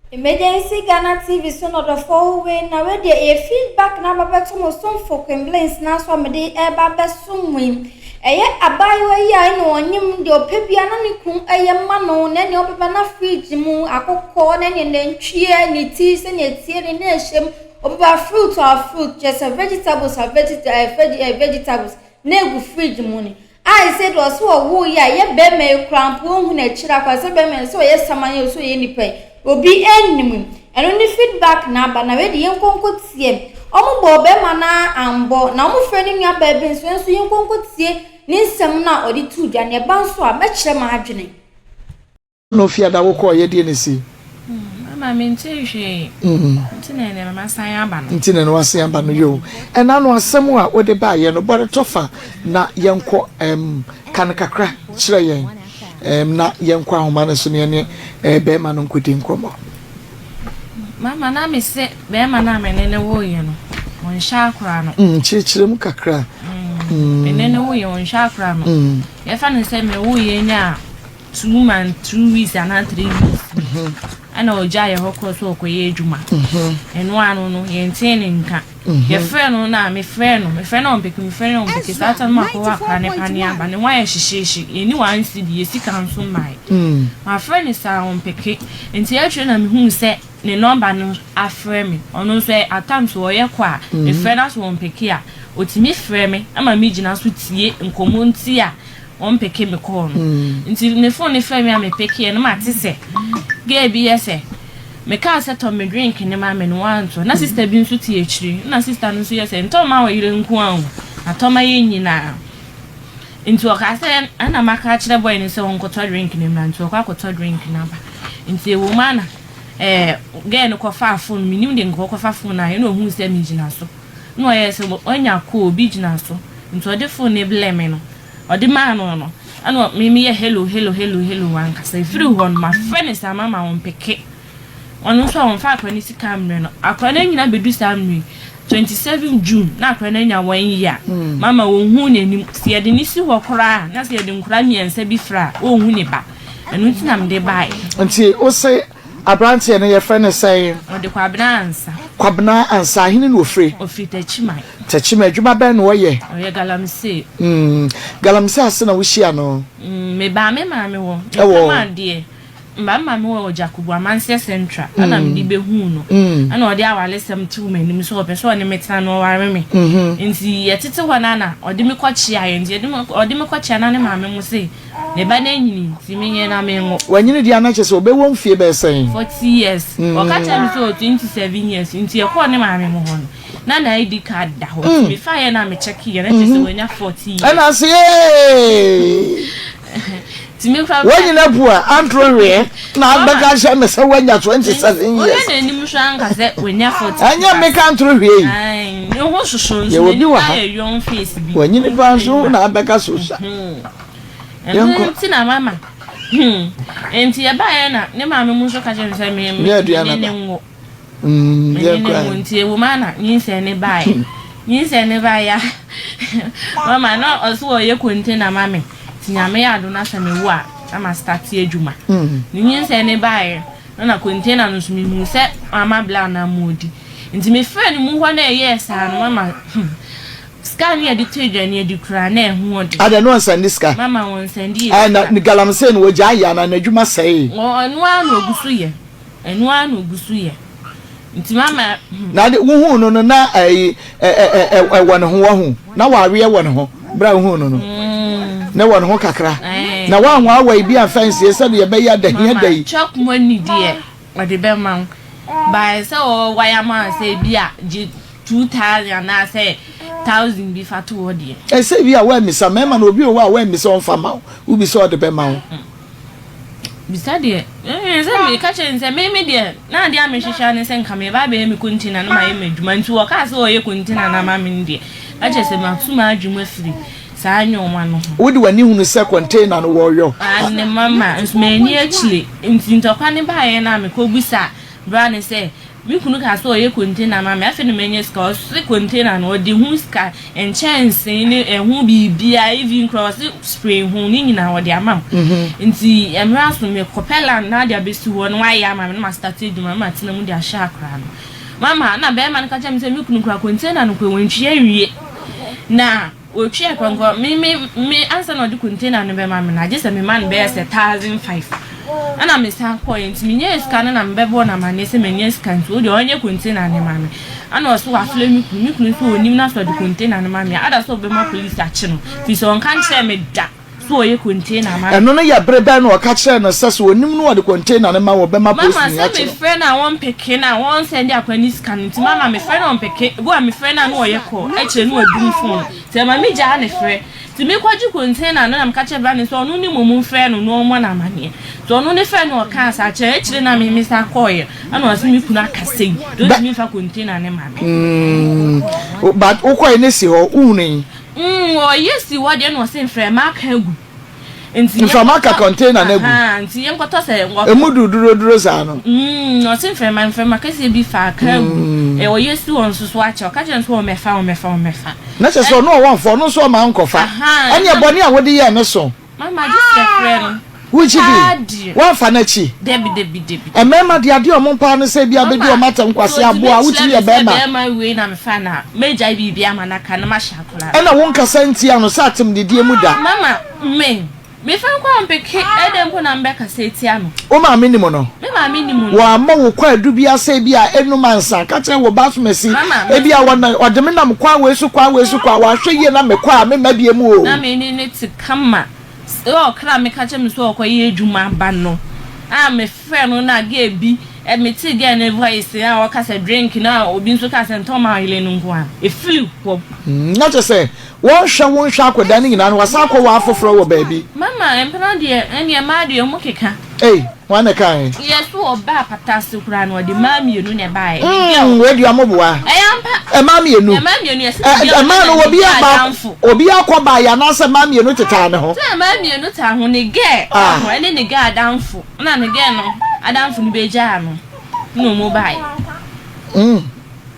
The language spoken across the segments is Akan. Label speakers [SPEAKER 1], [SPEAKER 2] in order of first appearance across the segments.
[SPEAKER 1] Emergency Ghana TV so not the four-way now where there feedback na baba to some for complaints na so me dey e baba sumwim eye abayo ya no onyim de opebia na ne kun eye ma no na ne obeba na fridge mu akokọ na ne ntwie ne tea se ne tie ne na ehyem obeba fruit or fruit just vegetables or vegetables na egu fridge mu ni I said was wo ya ye be me krampo hu na chira kwa se be me so ye samanye so ye nipa obi ennim eno ni feedback na ba na we de yenkonko tie omo bo be ma na ambo na omo fre ni nua ba be nso yenkonko tie ni nsem na odi tu dwa ne ba nso a me kire ma adwene
[SPEAKER 2] no fia da wo ko ye de ne si
[SPEAKER 3] mama me nti hwe ntina ne mama san aba no
[SPEAKER 2] ntina ne wasan aba no yo ena no asem a wo de ba ye no bore tofa na yenko kan kakra kire yen na yenko ahoma no so ne be ma no nkodi nkomo
[SPEAKER 3] mama na me se be ma na me ne wo ye no won sha akra no
[SPEAKER 2] chire mu kakra
[SPEAKER 3] me ne wo ye won sha akra no ye fa ne se me wo ye nya 2 months 2 weeks and 3 weeks ana oja ye hokọ so okoye adwuma eno anu no ye ntene nka ye frɛ no na me frɛ no ompeke sata ma ko akra ne pane aba ne wa ye hihyeshi ye ni wan si die sika nso mai ma frɛ ni sa ompeke nti atwe na me hu sɛ ne number no afrɛ me ono so atam so ye kwa me frɛ na so ompeke a otimi frɛ me ama me gina so tie nkomo nti a ompeke me call nti ne phone ne frɛ me a me peke no ma te sɛ ge bi yese me ka se to me drink ne ma me no wanto na sister bi nso tie chiri na sister no so yese nto ma wa yire nku an atoma ye nyina nti o ka se ana maka kire boy ne se won ko to drink ne ma nti o ka ko to drink na ba nti e wo ma na ge no ko fa phone mi nim de nko ko fa phone na ye no hu se mi gina so no yese onya ko obi gina so nti o de phone ne blame no o de ma no ano mimi ye hello wan kasa free one my friend is mama won peke onu so won fa akwani sika mre no akwani nyina bedu samri 27 June na akwani nya 1 year mama won hu nanim se ye de ni si ho kora na se ye de nkura miensa bi fra o hu ne ba enu ti na mde bai
[SPEAKER 2] nti o se abrante ne ye friend say
[SPEAKER 3] o de kwabna
[SPEAKER 2] ansa hini no ofre tachima adwuma ba no ye
[SPEAKER 3] oye galamsey
[SPEAKER 2] galamsey asena wo hia no
[SPEAKER 3] me ba me ma me wo ma de mba me wo Jacob Amanse Central ana me di be hu no ana odi awale sem tu manim so ope so ne metana no ware me nti yetete ho na odi me kwachi aye nti odi me kwachi na ne ma me mu se ne ba na nyini ti me nye na me ngo
[SPEAKER 2] wanyini di ana chese obe won fie be sen
[SPEAKER 3] 40 years o ka cha me so 27 years nti e ko ne ma me mu ho no na ID card da ho me fa ye na me check ye na chese wanya 40 years
[SPEAKER 2] ana se when you know, Andrew, now because I'm a so when you're 27 years.
[SPEAKER 3] When you're 40,
[SPEAKER 2] and you make Andrew here.
[SPEAKER 3] I know so
[SPEAKER 2] you will do
[SPEAKER 3] a young face
[SPEAKER 2] when you never so now because
[SPEAKER 3] and Tina Mamma. And Tia Bayana, no mamma Muso Kajan say me, Tia woman, you say ne buy. You say never ya. Mamma, not also you couldn't a mammy. Nyame ya do na se me wo a ama start adwuma nyin se ne bae na container no so me hu se ama bla na modi nti me friend mu ho na yes an mama scan ya di tedwa na di kura na ehu odi
[SPEAKER 2] ada no send scan
[SPEAKER 3] mama won send yi
[SPEAKER 2] na ni galamsey no wogya ya na adwuma sei
[SPEAKER 3] enu anu ogusu ye nti mama
[SPEAKER 2] na de wo hu no na won ho na wa awe won ho bra hu no na won ho kakra na wa ho awa bi afense se de be ya da hia dai
[SPEAKER 3] chok money die o de be man by say o wire man say bia 2000 na say 1000 bi fatu o die
[SPEAKER 2] e say bia wa mi sa mema na obi o wa mi so on fama u bi so de be man
[SPEAKER 3] bisa de say me ka chen say me de na de amehwehwa ne say nka me ba be me kontina na ma ye madwuma nti wo ka say o ye kontina na ma me de a che say ma tuma adwuma firi sa anyoma no
[SPEAKER 2] wodi wani hunu se container no wo yo
[SPEAKER 3] ne mama nsmeni achile nti ntokwa ne ba ye na me ko busa bra ne say me kunu ka so ye container ma me afi no menye ska so container no de hu ska en chance ni ehu bibia even cross spray hu ni nyina wo de amam nti emra so me kopela na de abesi wo no ayi ama me ma start eduma ma tina mu de ahya akra no mama na be ma nka chem se me kunu kra container no kwe wantwi awie na o twa kwango me answer no de container no be ma me na je se me man be 1,500 ana me sa point me nye scan na mbebo na mane se me nye scan so de onye container ne mame ana so afle mi kunu so onim na so de container ne mame ada so be ma police achi no fi so on kan che me da so ye container mame
[SPEAKER 2] eno no ya brebe na o ka che na se so onim no de container ne ma wo be ma police ni achi
[SPEAKER 3] mama se me friend na won peke na won send akwani scan nti mama me friend on peke go a me friend na no ye ko e che no adum phone se ma me ja ne friend ti me kwaji container na mka che ba ne so no ni mum friend no mo na mane so no ne friend no ka sa che e chire na me misa koye ana o se me kuna kasei do me fa container ne mame
[SPEAKER 2] but o koye ne si ho uni
[SPEAKER 3] o yes wo de no se friend ma ka gu nti
[SPEAKER 2] informaka container na gu
[SPEAKER 3] nti yen kwato se wo
[SPEAKER 2] emudu duro za no
[SPEAKER 3] no se friend ma ka se bi fa ka gu e o yes won so ache o ka je so o mefa
[SPEAKER 2] na se so no won fo no so ma nkofa anya boni a wodi ye me so
[SPEAKER 3] mama just friend
[SPEAKER 2] wuchi bi won fa na chi
[SPEAKER 3] debi
[SPEAKER 2] emema de ade o mo pa no se bia be di o mata nkwase abo a wuchi ye be ma
[SPEAKER 3] we na me fa na meja bi bia ma na ka na ma shakula
[SPEAKER 2] na won kasa nti ano sa atem de die mu da
[SPEAKER 3] mama me fa kwa mpeke edem po na mbeka se ti ano
[SPEAKER 2] o ma me ni mo no
[SPEAKER 3] me ma me ni mo
[SPEAKER 2] wa ma wo kwa adu bia se bia enu mansa ka kire wo ba so mesi e bia wona odeme na mkwa wesu kwa wa hwe ye na me kwa me ma bia mu o
[SPEAKER 3] na me ni ti kama o kra me ka kire me so okoye edwuma ba no a me friend no na ga bi e me ti ga na voice na o ka se drink na obi nso ka se ntoma ile no nko a e feel ko
[SPEAKER 2] na to say won hwa akoda ni nyina no wasa akọ wa afoforo wo baabi
[SPEAKER 3] mama empana de ene ma de mo keka
[SPEAKER 2] wana kan
[SPEAKER 3] yesu oba patase kura no de ma mienu ne bae
[SPEAKER 2] we di amoboa
[SPEAKER 3] ampa
[SPEAKER 2] ma mienu
[SPEAKER 3] yes
[SPEAKER 2] ma no obi akọba ya na se ma mienu teta ne ho
[SPEAKER 3] ma mienu ta ho ne ge ene ne ge adamfo na ne ge no adamfo ni beja no mo bae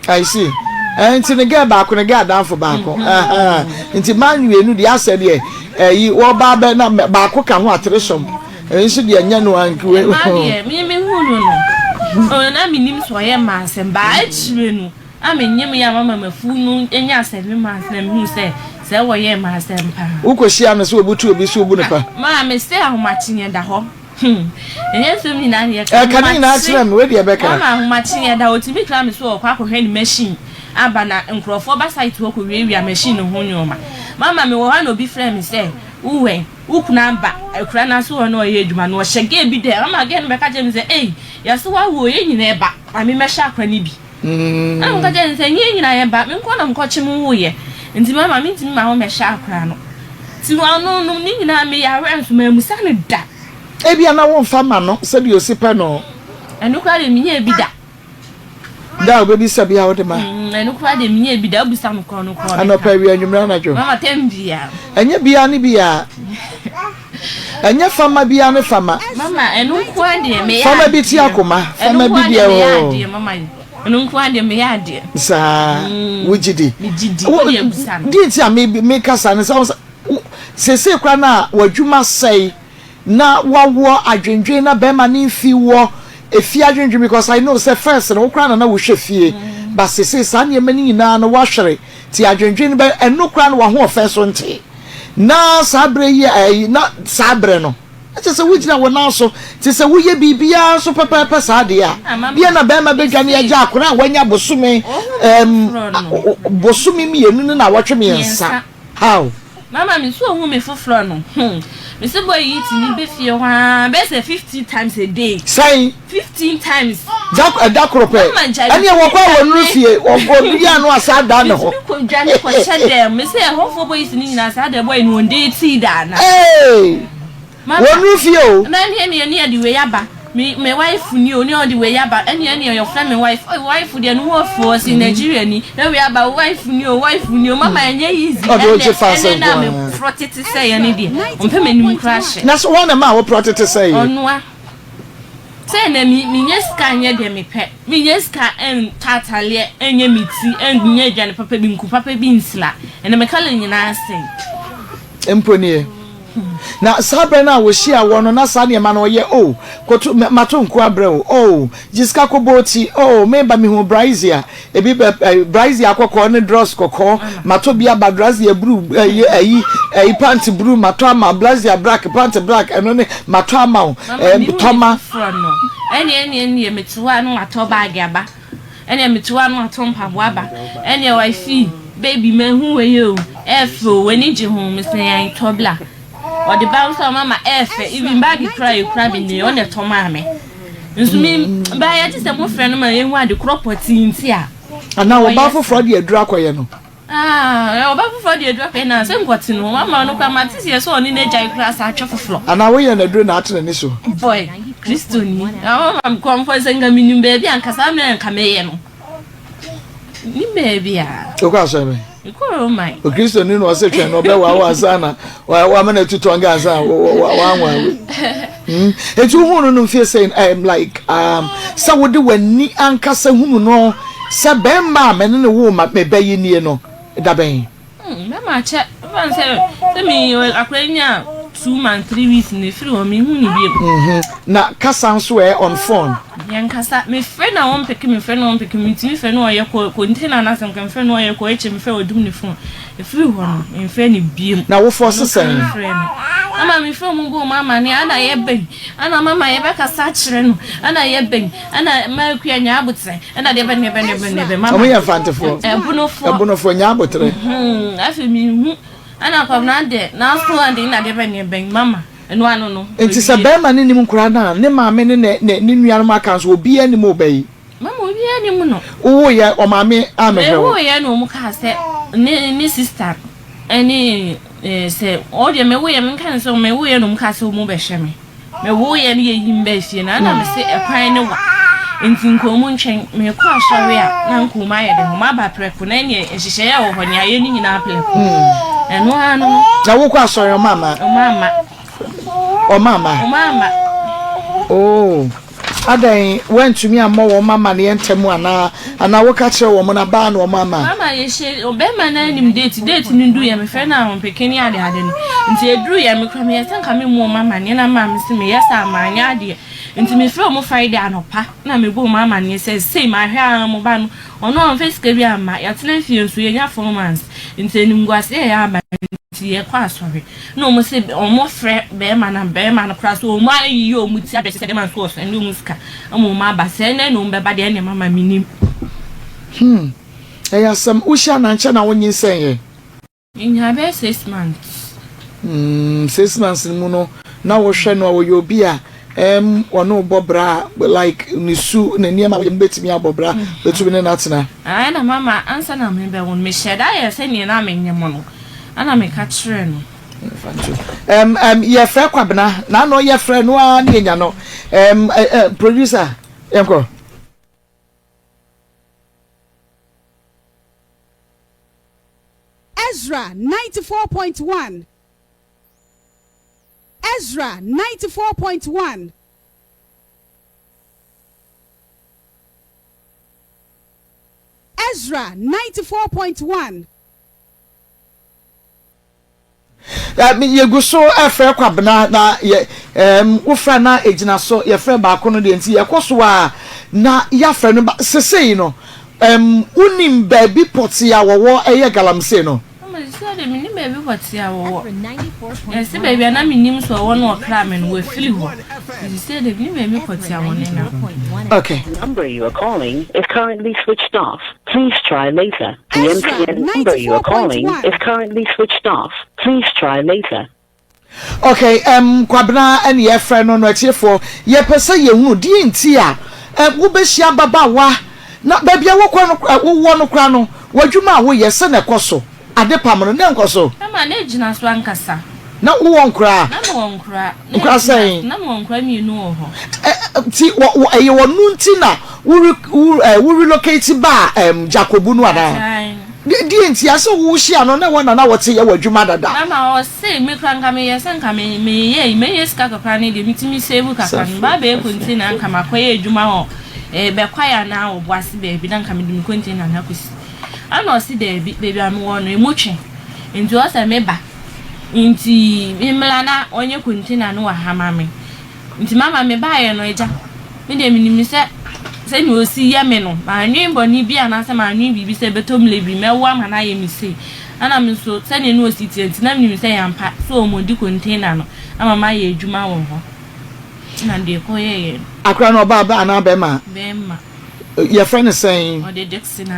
[SPEAKER 2] I see nti ne ga ba ko ne ga danfo ba ko nti manu enu di ase de yi wo ba be na ba ko ka ho atresom nsi de anya no ankiwe
[SPEAKER 3] me hunu no o na minim so ye mansem ba achire nu amenyem ya mama mafunu enya asebe mansem hu se wo ye mansem pa
[SPEAKER 2] ukoshia no so obutu obi so obu ne pa
[SPEAKER 3] ma me se ahomatinye da ho enye so mi na ye
[SPEAKER 2] ka kan na achire me we de be ka
[SPEAKER 3] ma ahomatinye da otimi kra me so okwa akohwe ni machine aba na nkrofo ba site wo ko wiawia machine ho nyoma mama me wo ha no bi frame me say uwe ukuna ba ekura na so no ye adwuma no hyege bi de mama ge no be ka je me say ya so wa wo ye nyina eba ami me hya akra ni bi am ka je say nye nyina ye ba me nko na nko chi mu wo ye nti mama me ntimi ma ho me hya akra no ti wa no ni nyina me ya ranso ma musa ne da
[SPEAKER 2] ebia na won fa ma no se bi osipa no
[SPEAKER 3] enu kwa de minye bi da
[SPEAKER 2] da obebi sabia wo de ma
[SPEAKER 3] enu kwa de minye bi da obusa no kwa no kwa
[SPEAKER 2] ano pa wi anwumra na jo
[SPEAKER 3] mama tembia
[SPEAKER 2] enye bia ni bia enye fama bia ne fama
[SPEAKER 3] mama enu kwa de me ya
[SPEAKER 2] fama bi ti akoma fama bi dia o
[SPEAKER 3] mama enu kwa de me ya de
[SPEAKER 2] sa wujidi
[SPEAKER 3] me jidi wo de obusa no
[SPEAKER 2] di ti a me kasa ne se kwa na wadwuma sei na wawo adwendwen na be ma ne fi wo efi adwendwen because I know say first no kra na wo hwe fie but se san ye mani nyina no wa hwere ti adwendwen be eno kra na wa ho ofe so nte na sabre ye na sabre no ati se wujina wo na so ti se wo ye bibia so pepepe sa de a bia na be ma bedwane ya ja akora wanya bosume bosume mi enu na wotwe me nsa how
[SPEAKER 3] mama me so hu me foforo no me se boy eat ni be fie wa be say 50 times a day
[SPEAKER 2] say
[SPEAKER 3] 15 times
[SPEAKER 2] dakrope ani e wo kwa wonu fie ogo bia no asa da ne ho
[SPEAKER 3] ko dwane ko chede me se hofo boy eat ni nyina asa da boy no dey ti da na
[SPEAKER 2] wonu fie o
[SPEAKER 3] na ni de we yaba me wife ni o ni on the way yaba any your friend me wife dey no wo for in Nigeria ni na we yaba wife ni o mama enye easy and na me protect say any dey on pe me nim crash
[SPEAKER 2] na so one ma wo protect say
[SPEAKER 3] onwa say na mi nyeska nye de me pe mi nyeska en tatale enye miti en nye adwane papa bi nku papa bi nsla ene me kala nyina asen
[SPEAKER 2] emponi na sabre na wo hia wo no na sa ne ma no ye o koto mato nko abrɛ o jiska koboti o memba mi hu brazia ebi brazia akɔkɔ ne dross kɔkɔ mato bia ba brazia blue ayi pant blue mato ama brazia black pant black eno ne mato ama toma
[SPEAKER 3] no ene metuwa no mato bag aba ene metuwa no mato mpaboa aba ene wifi baby mehu we yo efo weni je hu me say an tobla or the bounce mama efe even bag cry bi ne on the toma me nsumi ba ya ti se mo frɛ no ma yehu ade cropoti nti a
[SPEAKER 2] ana wo ba foforo de adura koye no
[SPEAKER 3] wo ba foforo de adura koye na se nkoti no mama no kwa matisi ye so oni na jai kra sa atwa foforo
[SPEAKER 2] ana wo ye na adura na atene ni so
[SPEAKER 3] boy Kristo ni mama kom for senga minim ba bi ankasa me nka meye no ni baby a
[SPEAKER 2] o kwa so me
[SPEAKER 3] ikoro mai
[SPEAKER 2] o Kristo ni no se twen no be wa asana wa mana tutonga asa wa anwa etu hunu no feel saying like sa wode wani ankasa hunu no sa bemma me ne wo ma me bayi nie no da ben
[SPEAKER 3] mama che ban se me akwanya 2 months 3 weeks ne free o me hunu bi
[SPEAKER 2] na kasa so on phone
[SPEAKER 3] yankasa me friend na won peke me friend na won peke me ti friend na oye ko ntina na san kan friend na oye ko eche me friend odum ne phone e free ho no me friend ni biem
[SPEAKER 2] na wo force sen
[SPEAKER 3] ama me friend mo go mama ni ana ye ben ana mama ye be kasa kire no ana ye ben ana ma ku anya abutse ana de ben mama
[SPEAKER 2] o me ya fantefo ebunofo nya abotre
[SPEAKER 3] afi mi hu ana kwa na de na so ande na de ben mama eno ano no
[SPEAKER 2] enti se be ma ne nim nkura na ne maame ne nuanu maka so obi ani mo bayi
[SPEAKER 3] mama obi ani mu no
[SPEAKER 2] wo ye o maame amehwe
[SPEAKER 3] wo ye no mu ka se ne sister ani se o de me wo ye me kan se me wo ye no mu ka se o mu be hwe me wo ye ne ye yimba fie na na me se ekwan ne wa enti nkomu nchen me kwa asori a na nkoma ye de ho ma ba preko na ne ehihye ya wo ho ne aye ni nyina preko eno ano
[SPEAKER 2] na wo kwa asori mama mama oh adan went to me and more mama ne entemu ana wo ka kire wo mo na ba na mama
[SPEAKER 3] ye she obema na nim date ni ndu ya me fe na ho pekeni ade no nti eduru ya me kwa me yesanka me mo mama ne na mama se me yesa amanya ade nti me fe mo Friday anopa na me bo mama ne se sei ma hwa mo ba no ono on face ka bi ama ya tena fie nso ye nya 4 months nti enim gwase ya aba ye kwa asori no mo se omo frɛ be ma na kra so omo ayi o mu ti abese de man so so ndi mu ska omo ma ba se na no be ba de ne mama minim
[SPEAKER 2] eya sam usha na nche na wonyin senye
[SPEAKER 3] nya be 6 months
[SPEAKER 2] 6 months mu no na wo hwɛ no wo yobi a ono bobra like nisu na niam a betimi abobra betumi ne natena
[SPEAKER 3] na mama ansa na me be won me sheda ye se ni na me nyemo no ana me ka kire no
[SPEAKER 2] ye frɛ kwabena na no ye frɛ no a ne nya no producer enko
[SPEAKER 4] Ezra 94.1 Ezra 94.1 Ezra 94.1
[SPEAKER 2] ye guso afre kwabena na ye wo fra na ejina so ye fra ba ko no de nti ye koso a na ya fra no sesei no unim baby poti ya wo eye Galamsey no
[SPEAKER 3] de minim baby poti ya wo yes baby na minim so wo no kra me no we feel ho you say de minim baby poti ya wo na
[SPEAKER 2] okay
[SPEAKER 5] The number you are calling is currently switched off. Please try later. The MTN number you are calling is currently switched off. Please try later.
[SPEAKER 2] Okay, kwabena and ye friend no atiefo ye pese ye hu di nti a wo be hia baba wa na babia wo kwa no wo no kra no wadwuma wo ye se na ekoso ade pam no na nkoso
[SPEAKER 3] mama na ejina so ankasa
[SPEAKER 2] na wo won kra
[SPEAKER 3] na mo won kra
[SPEAKER 2] nkra sai
[SPEAKER 3] na mo won kra mi nu ho
[SPEAKER 2] ti wo ye wonu nti na wo relocate ba Jacobu no ada di enti aso wo hia no na wona na wote ye wadwuma dada
[SPEAKER 3] mama o say me kran ka me ye san ka me ye ska kakra ne de mitimi save kakra ba be container nka makoye adwuma ho be kwaya na wo boase be bi na nka me de container na kosi ana o si de bi am wo no emotwe enti o say me ba enti imla na onye container no wa hamame enti mama me ba ye no eja me de minimi se ni osi ya me no ma nwimbo ni bia na se ma nwim bibi se betom lebi mewa ma na ye mi se ana me so se ni no osi tienti na minimi se yampa so mo di container no ama ma ye adwuma wo ho na de ko ye
[SPEAKER 2] akra no ba na be ma your friend is saying
[SPEAKER 3] o de
[SPEAKER 2] Dixon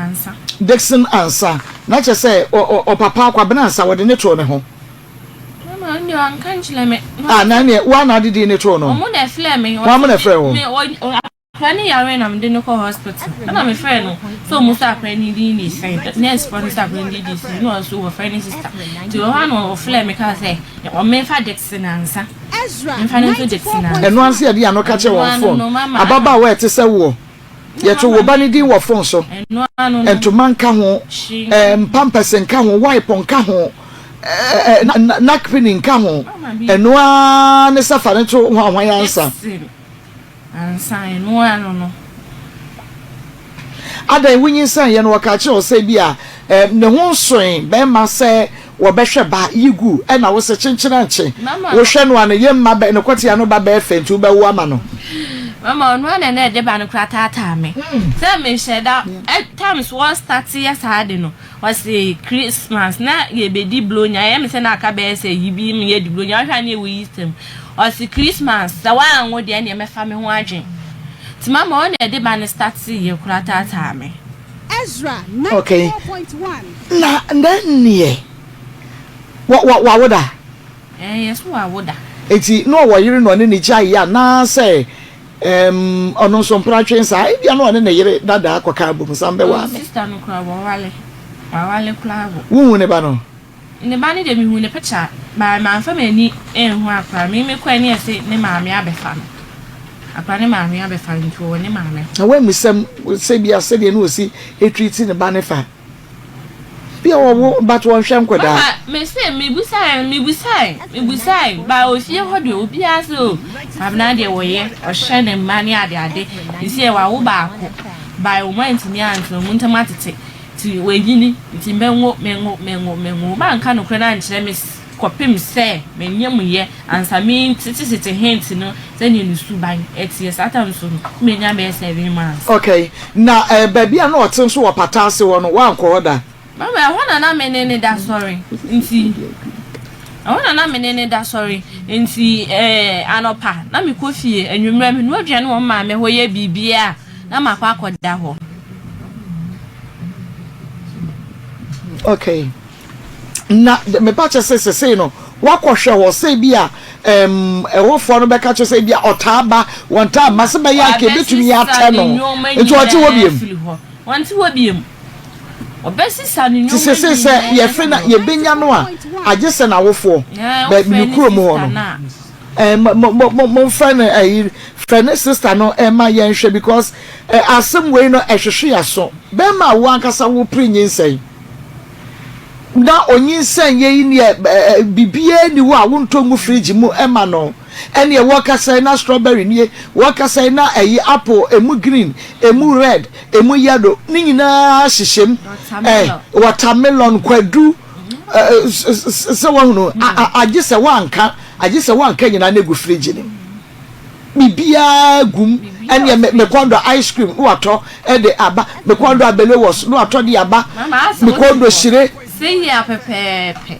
[SPEAKER 2] answer na che say o papa akwa be na answer wo de ne to ne ho
[SPEAKER 3] mama nyo ankan chile me
[SPEAKER 2] na ne wa na de ne to no
[SPEAKER 3] o mo na fle me
[SPEAKER 2] wa mo na fle wo
[SPEAKER 3] Kwani yawe na mde no ko hospital. Na me friend no. So mo sa kwani di ni friend. Nurse for sa kwani di si no so wo friend sister. Ti o ha no fle me ka say o me fa Dixon ansa.
[SPEAKER 4] Ezra.
[SPEAKER 3] Me fa no Dixon ansa.
[SPEAKER 2] Eno anse ya dia no ka che won phone. Ababa we te se wo. Ye to wo ba ni di wo phone so.
[SPEAKER 3] Eno anu.
[SPEAKER 2] Ento man ka ho. Pampers nka ho, wipe nka ho. Nakpin nka ho. Eno an ne safa ne to ho hwan ansa.
[SPEAKER 3] Ansa eno anu no.
[SPEAKER 2] Ada wunyin san ye no waka che o se bia ne ho nsoen be ma se wo behwe ba yigu e na wo se chenchena nche wo hwe no an ye mma be ne kwati ya no ba be fentu be wo ama no
[SPEAKER 3] mama no na de ba no krata ata me se me sheda times one start years hard no was Christmas na ye be di blonya ye me se na aka be se yibi me ye di blonya hwa na e we system was Christmas da wa anwo de na me fa me ho adwen ti mama o na de ba no start ye krata ata me
[SPEAKER 4] Ezra 94.1
[SPEAKER 2] na ndanie wa woda
[SPEAKER 3] yes wa woda
[SPEAKER 2] eti no wo yire no ne ni chai ya na say ono so mpratwen sa e bia no ne ne yire dada akoka abum sambe wa
[SPEAKER 3] sister no kra bo wale kula bo
[SPEAKER 2] wu ne ba no
[SPEAKER 3] ne ba ne de mi hu ne picture ba ma fa mani enhu akra mi me kwa ne ese ne maame abefa no akra ne maame abefa nto ne maame
[SPEAKER 2] na we misem se bia se de no osi etreat ne ba ne fa bia wo but won hwem koda
[SPEAKER 3] me say me busai ba o fie hodo obi aso abna de wo ye o hye ne mani ade isi e wa wo ba ko ba o moment ni anto mu ntamatete ti wegini ti menwo ba nka no kra na nkyere me kopim se me nyam ye ansa me titi hint no se ni nusu ban etie satam so me nya be 7 months
[SPEAKER 2] okay na babia na otin so wo patase wo no wa nko oda
[SPEAKER 3] mama hona na menene da sorry nti hona na menene da sorry nti anopa na me kofie anwumra me no aduane wo ma me hoye bibia na makwa akoda ho
[SPEAKER 2] okay na me pa che se no wakohwe wo se bia ewofo no beka che se bia otaba wonta mase be ya ke betumi ya te no nti ote wo biem
[SPEAKER 3] wanti wo biem obesi sanu nyo
[SPEAKER 2] se ye fe na ye benya no a agese na wofo be mi kuro mo ho no mo friend sister no ma ye nhwe because asem we no ehwehwe aso be ma wo ankasa wo prinyin sei na onyinsan ye ni bibie ni wo a wo ntomu fridge mu ema no ene ye wakasa na strawberry ni wakasa na apple emu green emu red emu yellow ni nyina hyehyem watermelon kwadu se wo no agise wanka nyina na gu fridge ni bibia gum ene me kondo ice cream wo ato e de aba me kondo abele wos no ato de aba me kondo shire
[SPEAKER 3] say ya pepepe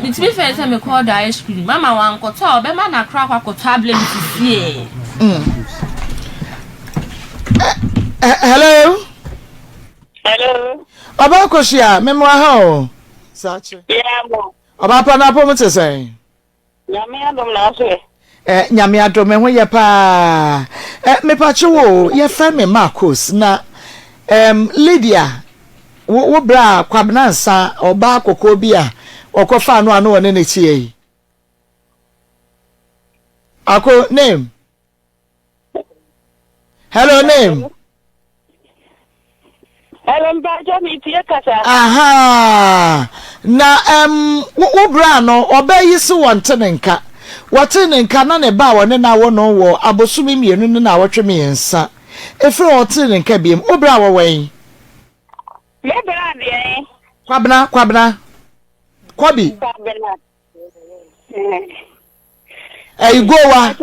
[SPEAKER 3] it's me first time me call the ice cream mama wan ko to be ma na kra kwa tablet fie
[SPEAKER 2] hello
[SPEAKER 6] Baba
[SPEAKER 2] koshia memwa ha o sache
[SPEAKER 6] yeah mo
[SPEAKER 2] oba pa na po mo tesen
[SPEAKER 6] nyame adom na so
[SPEAKER 2] nyame adom ho ye pa me pa chewo ye fa me Marcos na Lydia wo bra kwabnansa oba akoko bia okofa anu anu one ne chie ako name hello
[SPEAKER 6] Hello, Mbaja, meet kasa.
[SPEAKER 2] Aha. Na wo bra no obayi se wonte ne nka. Wote ne nka na ne ba wo ne na wo no wo abosumi mienu ne na wotwe me yensa. Efre wote ne nka biem. Wo bra wo wen.
[SPEAKER 6] Me bra de.
[SPEAKER 2] Kwabna. Kwabi.
[SPEAKER 6] Kwabna.
[SPEAKER 2] Gowa.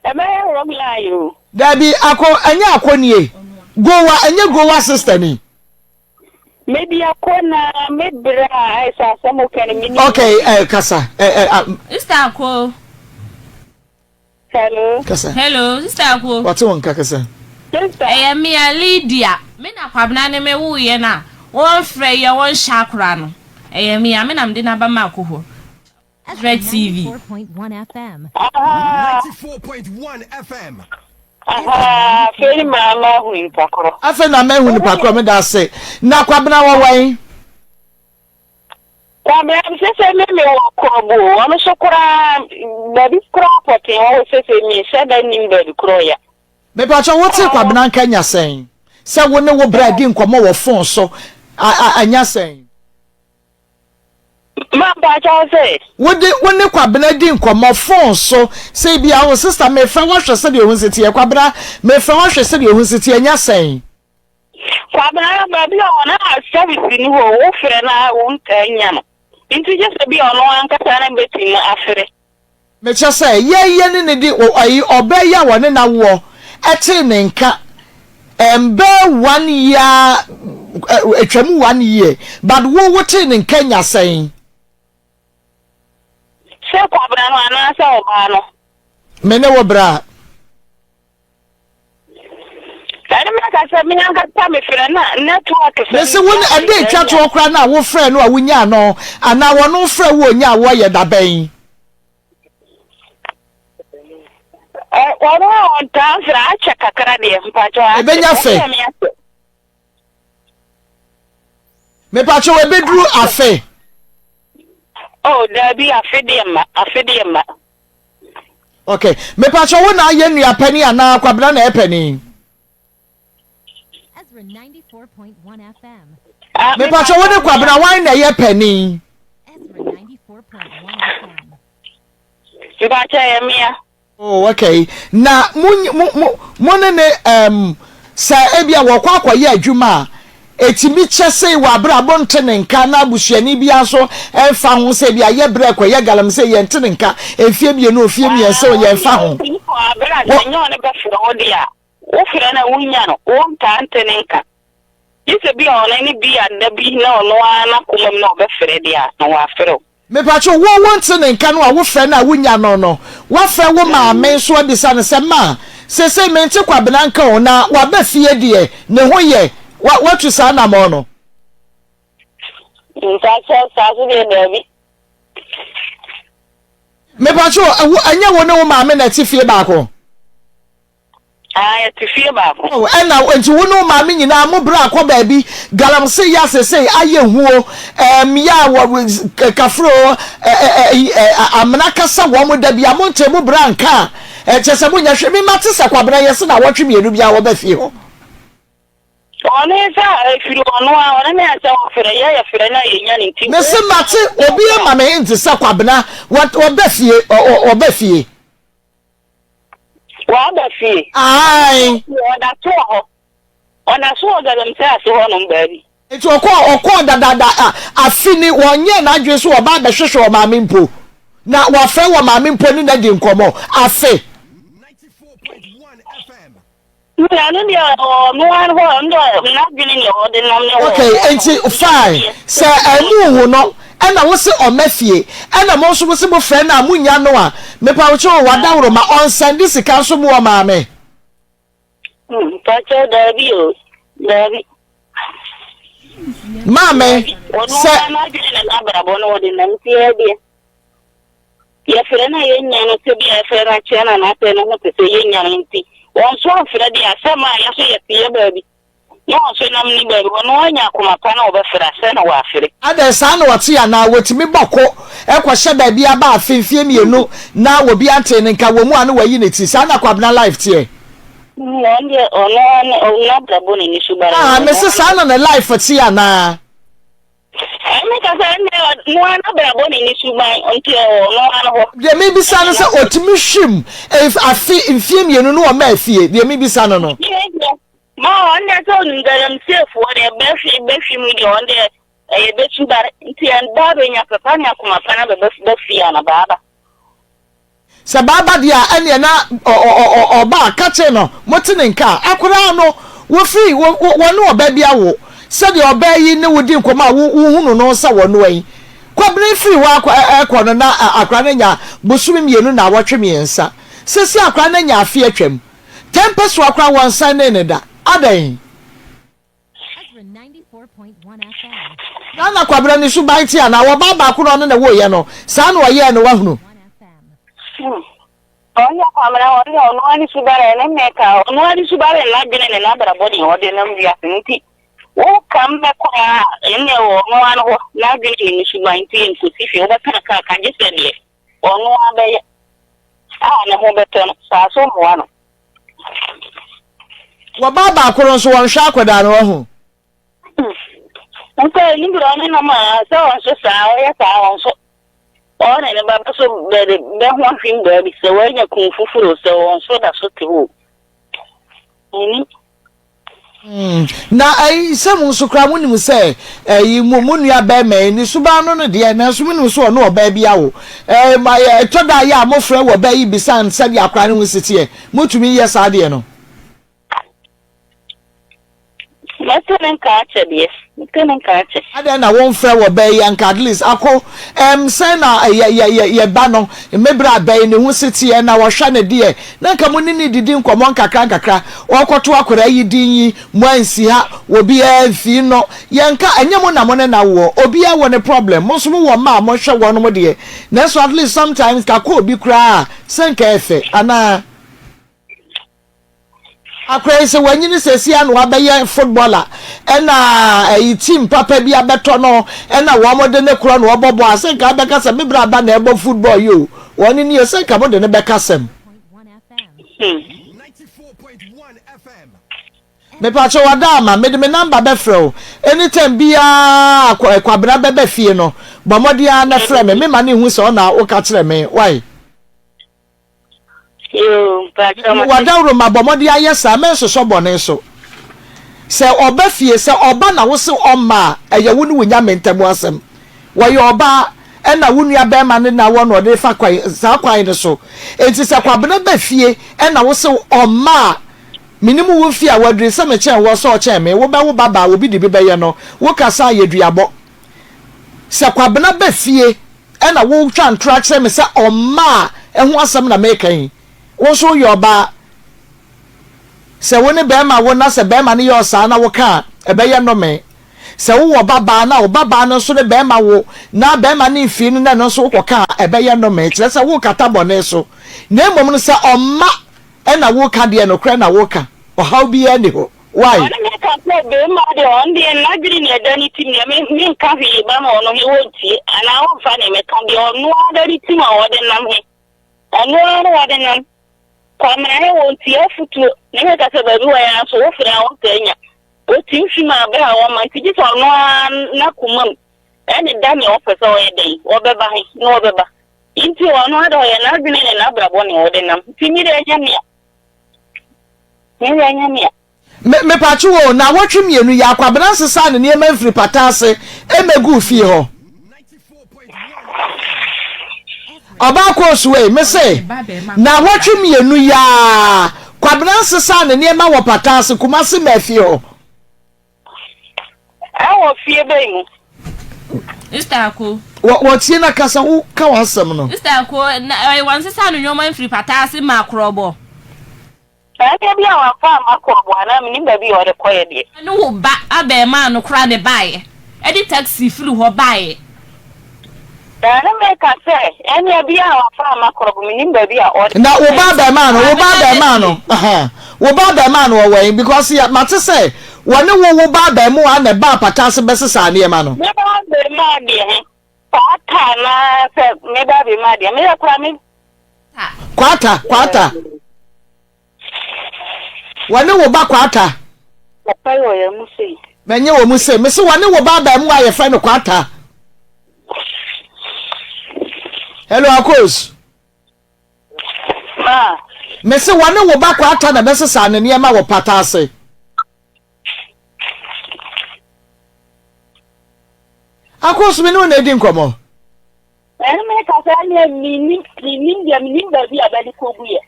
[SPEAKER 6] Ebe wrong line you.
[SPEAKER 2] Dabi anya akonie. Gowa sister ni.
[SPEAKER 6] Maybe akona me bra I saw some kind mini.
[SPEAKER 2] Okay, kasa.
[SPEAKER 3] Sister Ako.
[SPEAKER 6] Hello.
[SPEAKER 2] Kasa.
[SPEAKER 3] Hello, Sister Ako.
[SPEAKER 2] What won kasa?
[SPEAKER 6] Sister.
[SPEAKER 3] Me Lydia. Me na kwabna ne me wo ye na. Won frɛ ye won shakra no. Me nam de na ba ma ko Red TV
[SPEAKER 7] 4.1 FM.
[SPEAKER 8] 94.1 FM.
[SPEAKER 6] Feli mama hu impakro.
[SPEAKER 2] Afa na me hu ni pakro me da se. Na kwabna wo wan.
[SPEAKER 6] Kwabna se me wo krobo. Ono sokora baby crop te o se me se da nimbe du kroya.
[SPEAKER 2] Me pa cho wote kwabna nka nya sen. Se wo ne wo bra di nkomo wo phone so anya sen.
[SPEAKER 6] Ma ba cha say
[SPEAKER 2] wone kwabena di nkomo phone so say bia wo sister me fa wo hwese de ohun sitie kwabena me fa wo hwese de ohun sitie anya sen
[SPEAKER 6] kwabena ba bia ona service ni ho wo frɛ na wo ntanya no nti je se bia ono ankasa na beti na afre
[SPEAKER 2] me che say ye ne di ayi obeya wone na wo ete ne nka embe 1 year etwamu 1 year but wo wote ne nka nya sen
[SPEAKER 6] se kwabena no ana se oba no
[SPEAKER 2] me ne wo bra
[SPEAKER 6] tani me ka se me nyanka ta me frɛ na network se
[SPEAKER 2] me se won ade twa to okra na wo frɛ no a wonya no ana wo no frɛ wo nya wo ye daban
[SPEAKER 6] ono on transfer a check kakra de mpacho a
[SPEAKER 2] ebenya fe me pacho we bedru afe
[SPEAKER 6] oh dabi afedema
[SPEAKER 2] okay me pacho wo na ye nua pani ana kwabena na epani
[SPEAKER 7] Ezra 94.1 FM.
[SPEAKER 2] me pacho wo ne kwabena wan na ye pani
[SPEAKER 7] Ezra 94.1 FM.
[SPEAKER 6] Ibacha yemia
[SPEAKER 2] oh okay na mo ne sa ebia wo kwa akwa ye adwuma etimi chese wa bra bonte ne nka na abusuani bia so emfa ho se bia ye bra kwa ye Galamsey ye nte ne nka efie bie no ofie mi se ye emfa ho
[SPEAKER 6] bra nyo ne ba fira odia wo fira na wunya no wo nta nte ne nka yese bia ona ni bia na bi na ono ana komam na oba fira dia na wa fira
[SPEAKER 2] me pacho wo wonte ne nka no a wo fira na wunya no wa fira wo maame so obisa ne se ma se me nte kwabena nka ho na wa ba fie die ne ho ye what you say na mo no
[SPEAKER 6] sa de dabi
[SPEAKER 2] me pacho anya wo ne wo maame na ti fie ba ko
[SPEAKER 6] ya ti fie ba ko
[SPEAKER 2] oh na enti wo ne wo maame nyina mo bra ko ba bi Galamsey ya se aye huo ya wo kafro amna kasa wo mo da bi amonte mo bra nka chese mo nya hwe mi mate se kwabra yese na wotwe mienu bia wo ba fie ho
[SPEAKER 6] ono sa firi ono a ono me asa ofere ya fere na yenya ni ti
[SPEAKER 2] me se mate obi e ma me nti se kwabna wo ba fie ba fie
[SPEAKER 6] wa ba fie
[SPEAKER 2] ai
[SPEAKER 6] ona to ho ona so Galamsey ase ho no mbari
[SPEAKER 2] enti okọ dadada afini wonye na adwe so oba ba hwehwe o maame mpo na wa fe wo maame mpo ni na di nkomo afe
[SPEAKER 8] 94.1 FM.
[SPEAKER 6] na no dia no an ho ndo na gini ne ho de nam ne ho
[SPEAKER 2] okay enti fine se emu hu no na wo se o mafie na mo so wo se mo frɛ na munya no a me pa wo che wo wadawro ma on send sika so mo o maame
[SPEAKER 6] pacho dabi o dabi
[SPEAKER 2] maame se
[SPEAKER 6] na gini ne abra bono de nam ti e ya fere na yenya no se bia fere na chena na te no te se yenya nti won so fere dia sama ya so ye tie baabi no so nam ni baabi won anya kuma pa na oba fere se na wa fere
[SPEAKER 2] ada sa na wote ya na wotimi boko ekwohye baabi aba afemfie mienu na obi ante ne nka wo mu anu wayi ne ti sa na kwabna life tie
[SPEAKER 6] Nonde ono braboni ni subara.
[SPEAKER 2] Ah, Mrs. Sana na life for tia na.
[SPEAKER 6] Ame ka sa ne no ana braboni ni suban onti ono ana ho.
[SPEAKER 2] There may be Sana say otimi hwim if afi mfiem yenu no o ma afie. There may be Sana no.
[SPEAKER 6] Ma onde so Galamsey for the befi mi de onde be subara nti an baba nya papa nya kuma pana be fia na baba.
[SPEAKER 2] Se baba dia ene na oba kache no motine nka akura no wo free wo no oba bia wo se de oba yi ne wodi nkoma wo hunu no se wo no yi kwabere free wa akwa no na akra na nya bosumi mienu na awotwe miensa se si akra na nya afi atwam tempeso akra wonsa ne da adan
[SPEAKER 7] 94.1 FM.
[SPEAKER 2] na kwabere ni su bai ti ana wo baba akura no na wo ye no sa na wo ye no wa hunu.
[SPEAKER 6] Onya kamera ori ono ani subara ne meka ono ani subara na bine na braboni ode na mbia nti wo kam me kwa ene wo no an ho na bine ni suba nti en kosifi o ba ka je sede ono abe na ho beton sa so mo ano
[SPEAKER 2] Wo baba akura so won hwa akoda no ho.
[SPEAKER 6] Nko ni bro ni na ma so sa o ya sa so on and Baba so the one thing there is the way you can fulfill so on so that's what you
[SPEAKER 2] na ai sem so kra munim se yi munua ba me ni suba no no de na so munim so no oba bia wo ma toda ya amofra wo ba yi bisan se bia akra ne ho sitie mutumi yes ade no
[SPEAKER 6] Meten kache yes meten kache
[SPEAKER 2] ade na won fra wo ba yi anka at least ako say na ye ba no mebra ba yi ne ho sitie na wo hwa ne de na nka munni ni didi nkomo nkakra okoto akora yi din yi mwansi ha obi afi no ye nka anyamo na mo ne na wo obi a wo ne problem mo so wo ma mo hwe wo no mo de na so at least sometimes ka ko obi kra senka efe ana akwa se wanyini sesi anu abaye footballer ena team papa bi abeto no ena wo mode ne kro no obobo asenka abeka se mebra ba na ebo football yo woni ni asenka mode ne beka sem
[SPEAKER 8] 94.1 FM.
[SPEAKER 2] me pa cho wadama me de me number be frɛ anytime bia kwabra bebe fie no bomode a na frɛ me ma ne hu se ona wo ka kyerɛ me why wadawro ma bomodi ayesa me soso bone so se oba fie se oba na wo se oma eye wo ni wonya mentemu asem wo ye oba e na wo nua be ma ne na wo no de fa kwai sa kwai ne so enti se kwabena ba fie e na wo se oma minimu wo fie a wadri se me chen wo so chen me wo ba wo baba wo bi di be ye no wo kasa ye duabo se kwabena ba fie e na wo twa ntra se me se oma e ho asem na me kan wo so yoba se woni be ma wo na se be ma ne yo sa na wo ka e be ye no me se wo baba na wo baba no so ne be ma wo na be ma ne fi no na so wo ka e be ye no me kire se wo kata bone so na emom no se omma e na wo ka de no kra na wo ka o how bi e ni ho why
[SPEAKER 6] ona me ka pe be ma de on de na giri ne da ni tim ne me ka fi ba ma ono he wo ti ana wo fa ne me ka de ono adari tim a wo de nam he ono wo de nam kwamra he wonti afutu ne ka se ba ruwa ya so wo fira wo kanya o ti mfima be ha wo man ti ji so no na kumam ene da me ofesa wo yeden wo beba he no wo beba inti wo no ado ya na dwene ne na brabo ne wo de nam ti mi de nya me
[SPEAKER 2] me pachu wo na wotwe mienu ya kwabena sesa ne ne manfiri patase emegu fie ho Oba kosuwe me say na wotwe mienu ya kwabena sesa ne ne ma wo patase kumase mafie ho
[SPEAKER 6] awo fie be mu
[SPEAKER 3] Istako
[SPEAKER 2] wo tie na kasa wo ka wasam no
[SPEAKER 3] Istako na wan sesa no nyoma mfiri patase ma krobo
[SPEAKER 6] ake bia wa fa makobo ana mi ni ba bi o de koye de
[SPEAKER 3] no wo ba abe ma no kra ne bae e di taxi firi ho bae
[SPEAKER 6] dana me ka se ene bia wa fa makobo mi ni ba bi a o
[SPEAKER 2] na wo ba ba ma no wo ba ba ma no wo wen because ya mate say woni wo ba ba mu an ba patase besesa ne ma no
[SPEAKER 6] me ba be ma de he pata na se me ba be ma de me ya kwa mi
[SPEAKER 2] kwata Wane wo ba kwata.
[SPEAKER 6] Papa yo ye mu sei.
[SPEAKER 2] Menye wo mu sei. Me se wane wo ba ba mu aye friend kwata. Hello Akos.
[SPEAKER 6] Ma.
[SPEAKER 2] Me se wane wo ba kwata na besesa ne ne ma wo pata ase. Akos me no na di nkomo.
[SPEAKER 6] Me ka sa ni dia mi ba bi abadi ko buye.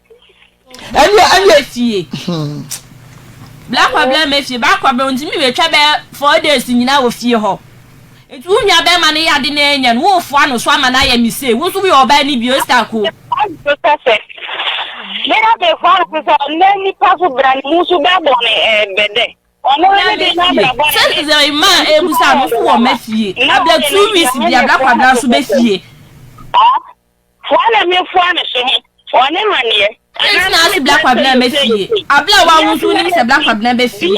[SPEAKER 2] Anye
[SPEAKER 3] fie. Black problem me fie ba kwa be ontimi we twa be 4 days nyina wo fie ho. Etu nya be ma ne yade na enya no wo fo ano so ama na ya mi se wo so bi oba ni bio sta ko.
[SPEAKER 6] Me na be fo ko so na ni pa so brand mu so ba bo ne bede. Ono ne de na bra bo.
[SPEAKER 3] Se ze ma ebusa no fo wo ma fie. Abla 2 weeks bia black problem so be fie.
[SPEAKER 6] Fo na me fo na so ho. One manie.
[SPEAKER 3] It's not black problem be fie. Abla wa wo so ni se black problem be fie.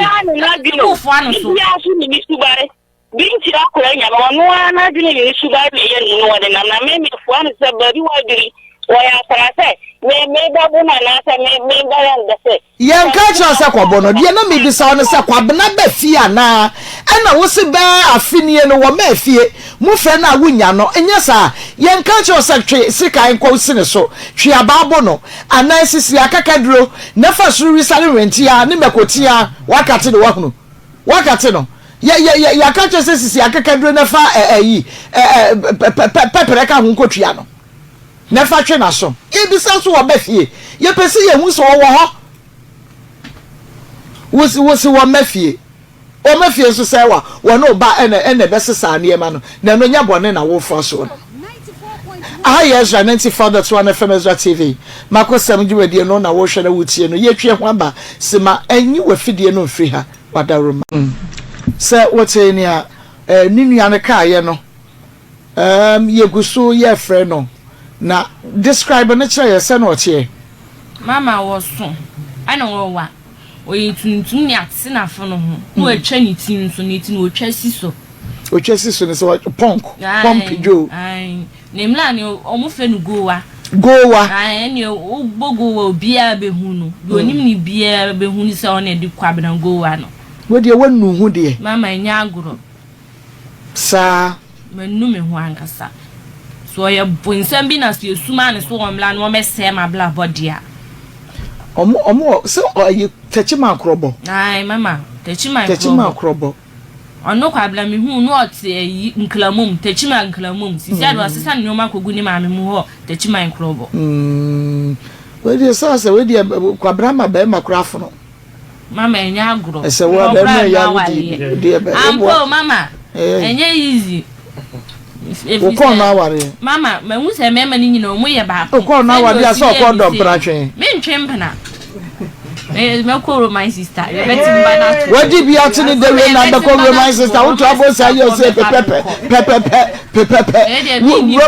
[SPEAKER 3] Wo fo ano so.
[SPEAKER 6] Ya so ni subare. Binti akora nya ba no na dwene ni subare me ye no wode na me fo ano se ba bi wa diri. Oya parase. Me babu na se me ba yan se.
[SPEAKER 2] Yen ka cha se kwabo no de na me bi sa no se kwabna ba fie ana. Ana wo se ba afinie no wo ma fie. Mu fe na wunya no enye sa yen ka cha se twe sika enko sine so. Twe ababo no ana sisi akakaduro na fa suru risale rentia ne mekotia wakati no wahunu. Wakati no ya ka cha se sisi akakaduro na fa pepere ka hu nkotua no. Never train us so. It is also a mafia. Ye pesi ye hu so wo ho. Wosi wo mafia. O mafia so say wa no ba ene besesa ne ma no. Na no nya bone na wo fo so. Yes, 94.1 FM Ezra TV. Makosam jiwedie no na wo hwe na wutie no. Ye twe ho aba sema anyi wa fidie no mfiri ha. Wadaroma. Se wote ni a ninu ane ka ye no. Ye guso ye frɛ no. Na describe na chere yese na otie
[SPEAKER 3] mama was so ana wo wa oyi tuntun ni ate na fo no ho no atwa ni tin so ni tin otwa siso
[SPEAKER 2] ne so pump jo
[SPEAKER 3] ai nemla ni omo fe no gowa ai ni obogo wa bia be hu no do onim ni bia be hu ni se ona di kwabena gowa no
[SPEAKER 2] we de wanu hu de
[SPEAKER 3] mama nya agoro
[SPEAKER 2] sa
[SPEAKER 3] menu me hu ankasa so ya bunsam bi na so suma ne so omla no mese ma bla bodia omo
[SPEAKER 2] so you techima krobo
[SPEAKER 3] ai mama techima
[SPEAKER 2] krobo
[SPEAKER 3] ono kwa bla me hu no ote nklamum techima nklamum sisi ado asesa ne ma kogu ni ma me mu ho techima krobo
[SPEAKER 2] we dey so we dey kwa brama ba ma krafo no
[SPEAKER 3] mama enya agro
[SPEAKER 2] ese wo ba me ya di
[SPEAKER 3] ampo mama enye easy
[SPEAKER 2] Oko na aware
[SPEAKER 3] mama mahu se mema ni nyina omo ye ba
[SPEAKER 2] oko na aware aso oko dom pratwen
[SPEAKER 3] me ntwempena me ko my sister you bet mba na
[SPEAKER 2] wadi bi atini de we na ko my sister wo to abo say you say pepe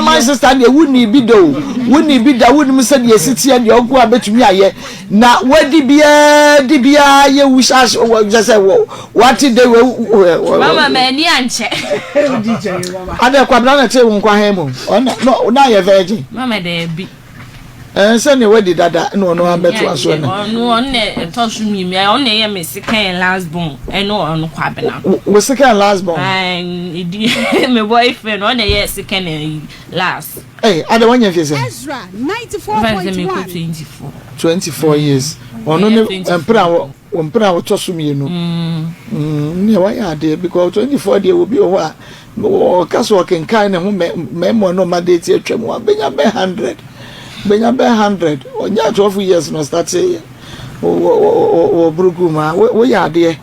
[SPEAKER 2] my sister ne wuni bi do wuni bi da wuni mse de sitie de ogu abetumi aye na wadi bia ye wusha just say what did they
[SPEAKER 3] mama me ni anche
[SPEAKER 2] ade kwa na te won kwa hemu no na ye virgin
[SPEAKER 3] mama de bi
[SPEAKER 2] say ne wadi dada no abeto aso na
[SPEAKER 3] no ne tosu mi me on ye me second last born no on kwa bena
[SPEAKER 2] we second last born
[SPEAKER 3] and me boyfriend on ye second last
[SPEAKER 2] ade wanya fiese
[SPEAKER 4] Ezra 94.1
[SPEAKER 2] 24 years ono ne empra wo tosu mi no ne wanya ade because 24 dey will be over o kaso kenkan ne ho memo no ma date atwam wa benya be 100 onya 12 years no start say o bruguma we ya ade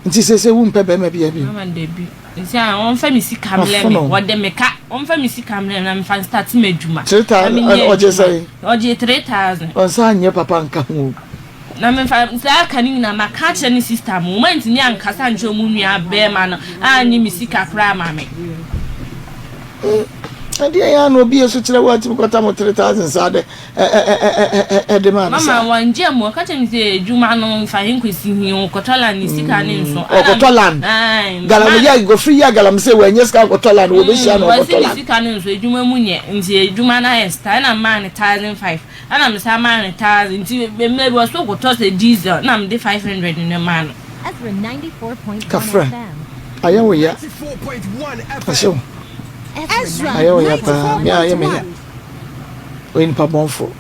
[SPEAKER 2] nti sese wu mpe be ma bia bi
[SPEAKER 3] mama de bi nti a on fa mi sika mle wo de meka on fa mi sika mle na mfa start meduma
[SPEAKER 2] oje say
[SPEAKER 3] oje 3000
[SPEAKER 2] on sa nye papa nka ho
[SPEAKER 3] na mfa sa kani na maka che ni sister moment ni ankasa njo mu nua be ma no anyi mi sika kra ma me
[SPEAKER 2] And the no be a such a what you got 3,000 sade demand.
[SPEAKER 3] Mama, one gem, what can say, Jumano, if I increase in you, Cotalan is sick and so.
[SPEAKER 2] Cotalan. Galamsey go free Galamsey when yes, Cotalan will be shan or
[SPEAKER 3] Cotalan. So Jumamunia, and the Jumana is 10 and man 1,005. And I'm some man 1,000. Maybe was so good toss a diesel, and I'm the 500 in a man.
[SPEAKER 7] Ezra 94.1
[SPEAKER 2] Kafra.
[SPEAKER 7] FM.
[SPEAKER 2] I am ya.
[SPEAKER 8] 94.1
[SPEAKER 2] So,
[SPEAKER 8] FM.
[SPEAKER 4] Ezra
[SPEAKER 2] I am ya. Yeah, me. In Pabonfo.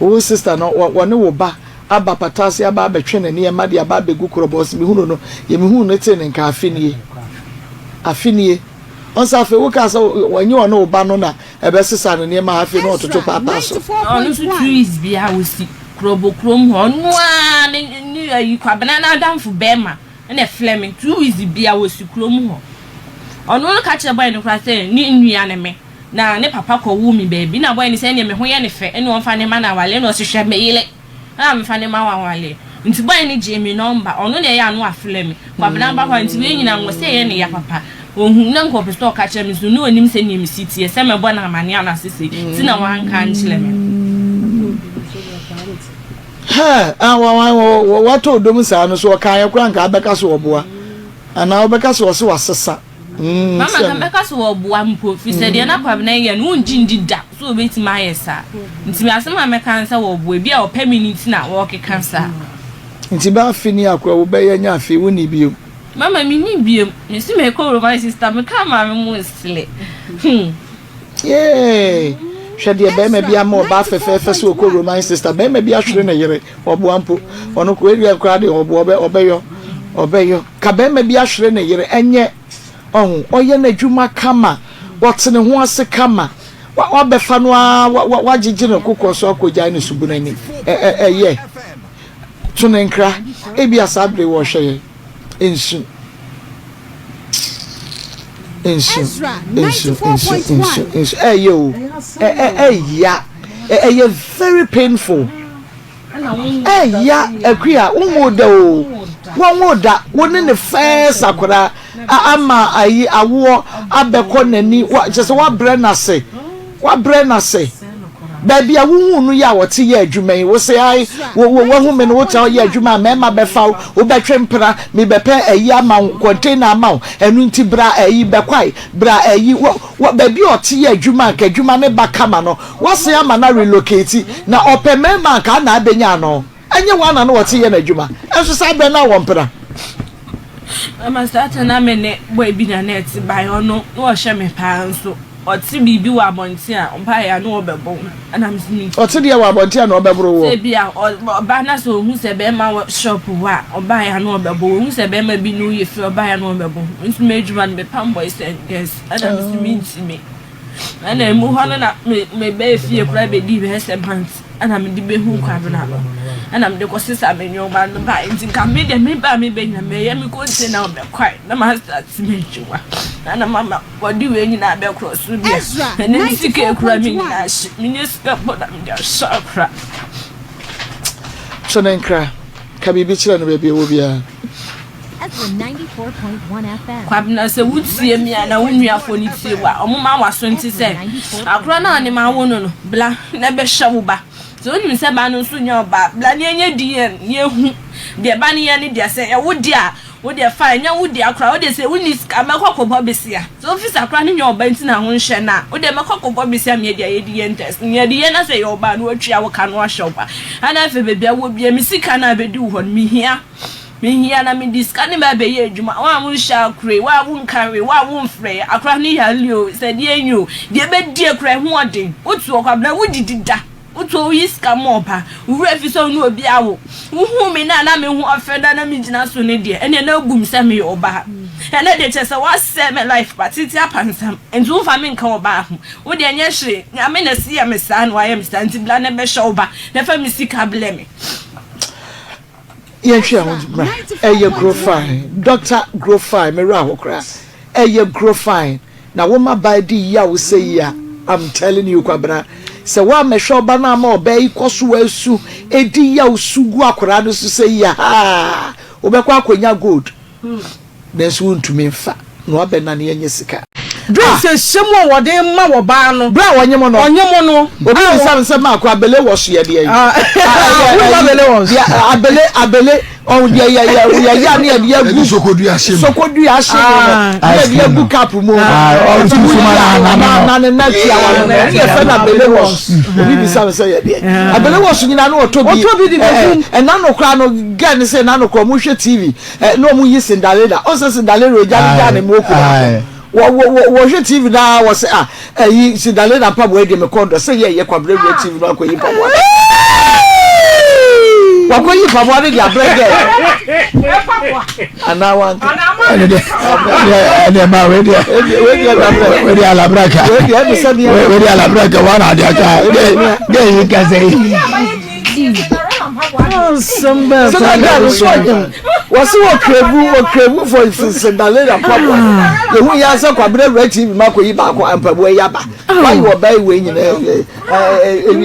[SPEAKER 2] Oh, sister, no, one no ba. Aba patasi aba betwe na ne ma de aba begu krobos mi hunu no ye mi hunu ne ten nka afinie onsa fe wo ka so wanye ono ba no na ebe sesa no ne ma afi no ototo papa so
[SPEAKER 3] onu so trees bia wosi krobo krom ho no a ni ayi kwa banana damfo bema na fleming trees bia wosi krom ho onu no ka che boy no kwa say ni nua ne me na ne papa ko wu mi baby na boy ni say ne me ho ye ne fe ene won fa ne ma na wale no hwehwe me yele am fa ne ma wale nti boy ni Jamie number onu ne ya no afle me kwa banana ba nti we nyina ngo say ye ne ya papa ohun na nko pesto ka che me so no onim se ne mi city se me bo na mane ana sese ti na wan kan chile me
[SPEAKER 2] ha what to do musa no so kan ye kura nka abeka so oboa ana obeka so so wasesa
[SPEAKER 3] mama kan beka so oboa mpo fi se de na kwab na ye no njindi da so obeti ma yesa nti mi asema me kan sa wo oboa bia o permanent na wo ke kansa
[SPEAKER 2] nti ba fini akwa wo be ye nya afi woni bio
[SPEAKER 3] mama mi ni biem me si me ko my sister me ka ma me mo sile
[SPEAKER 2] yeah hwede be me bia ma ba fefe so ko romance sister be me bia hwere na yere obo ampo ono ko eri akwa de obo obeyo ka be me bia hwere na yere enye ohun oye na dwuma kama wotene ho ase kama wa befa no wagigire no kokoso akogya ne subunani ye tunenkra ebi asabre wo hweye ensu yo yeah very painful yeah akuya unwoda o wonwoda woni ne first akora ama ayi awo abekọ nani just wa brenase baby a wunu ya wote ye adwuma yi wo se ai wo hu me no wo ta ye adwuma mema befa wo betwe mpra me bepe ayi ama container ama enu nti bra ayi bekwai bra ayi wo baby ote ye adwuma ka adwuma ne bakama no wo se ama na relocate na ope mema ka na abenya no enye wana no wote ye na adwuma enso sa be na wo mpra
[SPEAKER 3] ama start na me ne boy bi na net by ono wo hye me pa nso oti bibi wa abonti a ompa ya no obebo ana msini
[SPEAKER 2] oti de wa abonti a no obebro wo
[SPEAKER 3] se bia oba na so hu se be ma shop wa oba ya no obebo hu se be ma bi no ye fi oba ya no obebo nti me adwuma ne be pam boys and girls ana msini ntimi ana mu hono na me be fie kura be di be se pants ana me di be hu kwa do na ana me de ko sisa me nyoma no ba nti ka me de me ba me be nya me ye me ko nti na obe kwai na ma start me adwuma ana mama wadi we nyina be cross bia ene ni sike kura mi nyina shi mi ne sika boda mi dia shakra
[SPEAKER 2] so nenkra ka bibi chira no be wo bia
[SPEAKER 7] Ezra 94.1 FM.
[SPEAKER 3] kwabna se wutie mi ana wonua fo ni tie wa omuma waso nti se akura na ani ma wono no bla na be hyewo ba so oni se ba no so nya ba bla ne nya di ye hu de ba ne ye ne de se e wodi a wodi e fa nya wodi akura wodi se woni ska makokobọ besia so officer akura ne nya oba nti na ho hye na wodi makokobọ besia me de ye di ye ntest ne de ye na se ye oba no atwa wo ka no ahye oba ana fe bebia wo bia mi sika na abedi wo mi hia na mi diska ne ba be ye adwuma wa mu hya akure wa wo nkanwe wa wo mfre akura ne ya leo se de enyo de be di akura ho odin otu okwabna wo didida uto yiska mopa wura fi so no obi awo hu mi na me hu afeda na mi gina so ne de ene na gum se me oba ene de chese wa se me life patiti apansam entu fa me nka oba hu wo de enye hye nya me na si ya me sa no wa ya me sa nti bla na be hye oba na fa mi sika ble me
[SPEAKER 2] ye hwe awon bra eye grow fine doctor grow fine me ra hokra eye grow fine na wo ma ba di ya wo say ya I'm telling you kwabra se wa mehwe oba na ma oba ikoso asu edi ya osugu akora no so say ya obekwa akonya gold na so ntumi mfa no oba na ne yenye sika
[SPEAKER 9] Drink say shemo wo de ma wo ba no.
[SPEAKER 2] Bra wonyemo no.
[SPEAKER 9] Onyemo no.
[SPEAKER 2] Obi say ma akwa abele wo so ye de.
[SPEAKER 9] Abele wo.
[SPEAKER 2] Abele oh ya ne ya gu sokodu ase no ya gu cap mo na na tia wa na ye fe na abele wo obi bi say ye de abele wo so nyina no otobi e na no kra no gan say na no kra mo hwe TV no mo yi sindaleda o say sindaleda o ja ne mo ko wo hwe TV na wo say yi sindaleda pa bo e de me kondo say ye kwabre TV no akoyi pa bo wako yi pa bo de abrege ana wan ene ma we de alabraka we de alabraka wana de aka de yi ka say somebody wasi wo krebu for sendalera papa ye hu ya se kwabre TV makoyi ba ko ampabu ya ba why wo bai we nyina ewi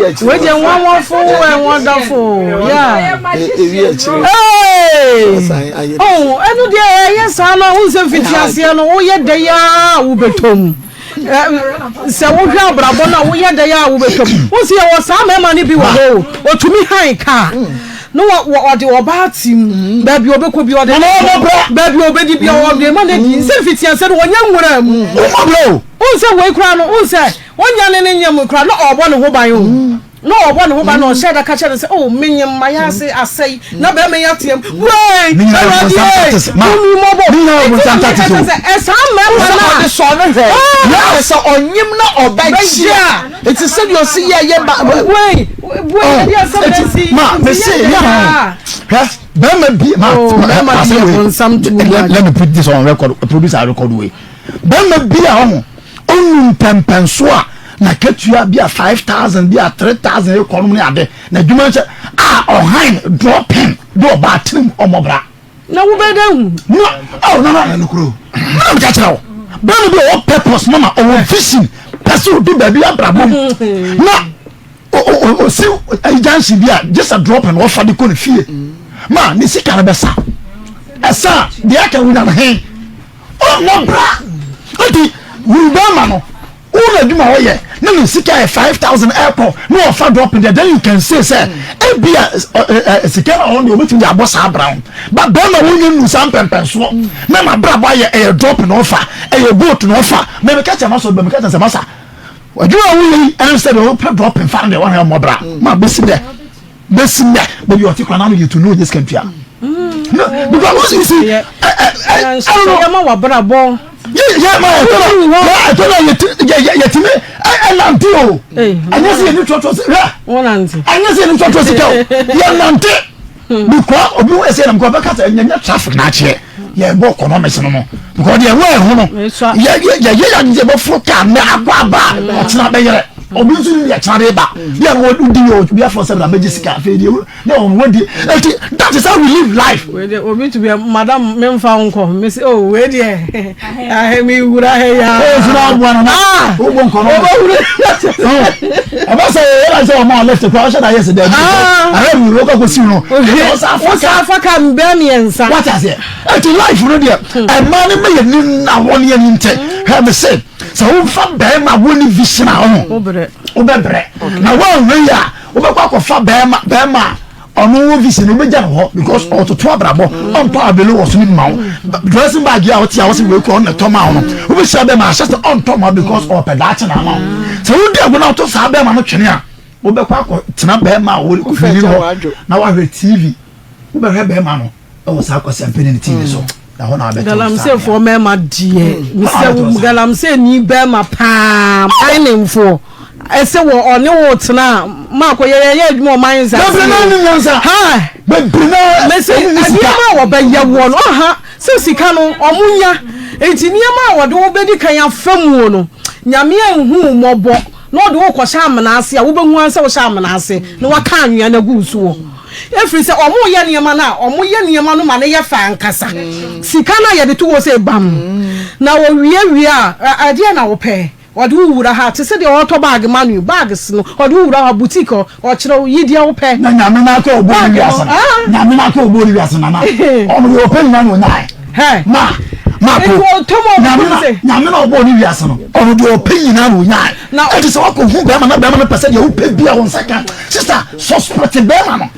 [SPEAKER 2] achi
[SPEAKER 9] we je wonfo and wonderful yeah
[SPEAKER 2] ewi achi
[SPEAKER 9] oh enu de yes ano hu se fitiase no wo ye de ya wo betom se wo hwa abrabo na wo ye de ya wo betom wo se wo sa mema ni bi wo ho otumi han ka no what the obatim baby obeko bi ode baby obedi bi o de man dey se fitian se wonya nwura mu unse we kura no unse wonya ne nyam kura no obo ne ho ban o no obo ne ho ban no sheda ka chere se oh menyem maya se asai na be me yatem wey mi mo esa me na
[SPEAKER 2] so no he ya so onyim na obajia it is said you see ye
[SPEAKER 9] wey
[SPEAKER 2] ma me say yeah let me put this on record, produce a record way. Bema be a home. Only pempensoa na ketua be a 5,000 be a 3,000 economy ade. Na dwuma che ohan drop him do batim omobra.
[SPEAKER 9] Na wo be dem.
[SPEAKER 2] No kuro. Na catch now. Bema be o purpose mama o vision. Person do baby abrabom. Na see agency be a just a drop and offer the kon fie. Ma ni sika na besa esa de aka wina na he o no bra odi wi ba ma no o na duma wo ye na ni sika 5,000 airport no offer drop in there then you can say e bia sika on the obitin ya boss brown but don na wonye nu sam pempenso na ma bra ba ye e drop no offer e boat no offer me me catch maso be me catch masa wadua wo and instead of drop in fan the one here mo bra ma besi there but you are thinking now you to know this country. No, because you see, I don't know.
[SPEAKER 9] I'm a brabo.
[SPEAKER 2] Yeah, I told you, I love you. I just see you to
[SPEAKER 9] one answer.
[SPEAKER 2] I just see you to you because you say I'm going back and you're traffic not here. Yeah, walk on my son. Because you're well, yeah, for can it's not better. Obviously, ya chareba. Ya wo do we are for seven magic cafe. That is how we live life.
[SPEAKER 9] We to be a madam memfa unko. Me say oh we there. I me wura he ya.
[SPEAKER 2] Oh no one na. O won kono. Aba say I say o left the question yesterday. I have we go see no.
[SPEAKER 9] Afaka mbe miensa.
[SPEAKER 2] What is it? It's life no there. A man me ni na won ye nte. Have say so who fa be ma woni vision a ho. Obebre na wan we ya obekwa fa be ma onu vision obeja ho because ototo abrabo on pa abelo was with ma dressing bag ya oti a was we ko on to ma ho obi sha be ma just on to ma because o pedachi na ma so we dey go na to sa be ma no twene a obekwa ko tena be ma wo ko fini ho na wa hwe TV obehwe be ma no e was akwase ampeni TV so
[SPEAKER 9] Galamsey for mema die Mr. Galamsey ni be ma pa ainimfo ese wo one wo tena ma ko ye adwuma man za ha me se adwuma wo be ye wo no ha se sika no omunya enti niam wo de wo bedi kan afam wo no nyame anhu mobo no de wo ko sha amana ase a wo behu anse wo sha amana ase no waka anwea na gusu wo efri se omo ye niam na omo ye niam no ma ne ye fa ankasa sika na ye de to wo se bam na wo wie a ade na wo pe wadu wura ha te se de auto bag manu bags no wadu wura ha boutique o kire yidi wo pe
[SPEAKER 2] na nyame na ka obori wiase nyame na ka obori wiase na na omo yo pe na no nai he ma mapo nyame na obo ni wiase no ono de opinion na wo nya na e se wako hu be ma na pese de wo pe bia won saka sister suspect be ma no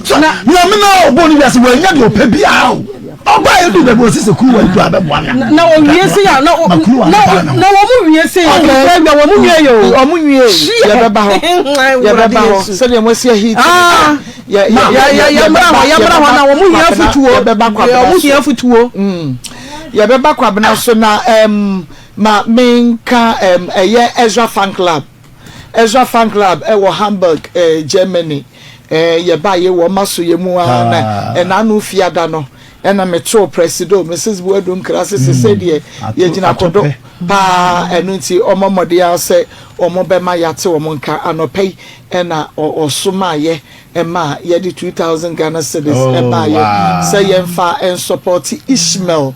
[SPEAKER 2] so na nyame na obo ni wiase wo nya de ope bia o oba e du be bo sise ku wa du abebo na
[SPEAKER 9] wo wiase ya na wo mu wiase ya na wo mu wie yo o mu wie ya beba ho
[SPEAKER 2] se de mo se hit
[SPEAKER 9] ya mra ho na wo mu hia futuo
[SPEAKER 2] ya beba kwa
[SPEAKER 9] wo mu hia futuo
[SPEAKER 2] ya beba kwa bena so na ma menka eye Ezra fan club e wo Hamburg Germany ye ba ye wo maso ye mu na na anu fiada no ena metro presido Mrs. Buadum krase se de ye gina kodo pa enunti omomode ya se omobema yate omonka anopei ena osoma ye ema ye di 2000 Ghana cedis eba ye se ye mfa en support Ishmael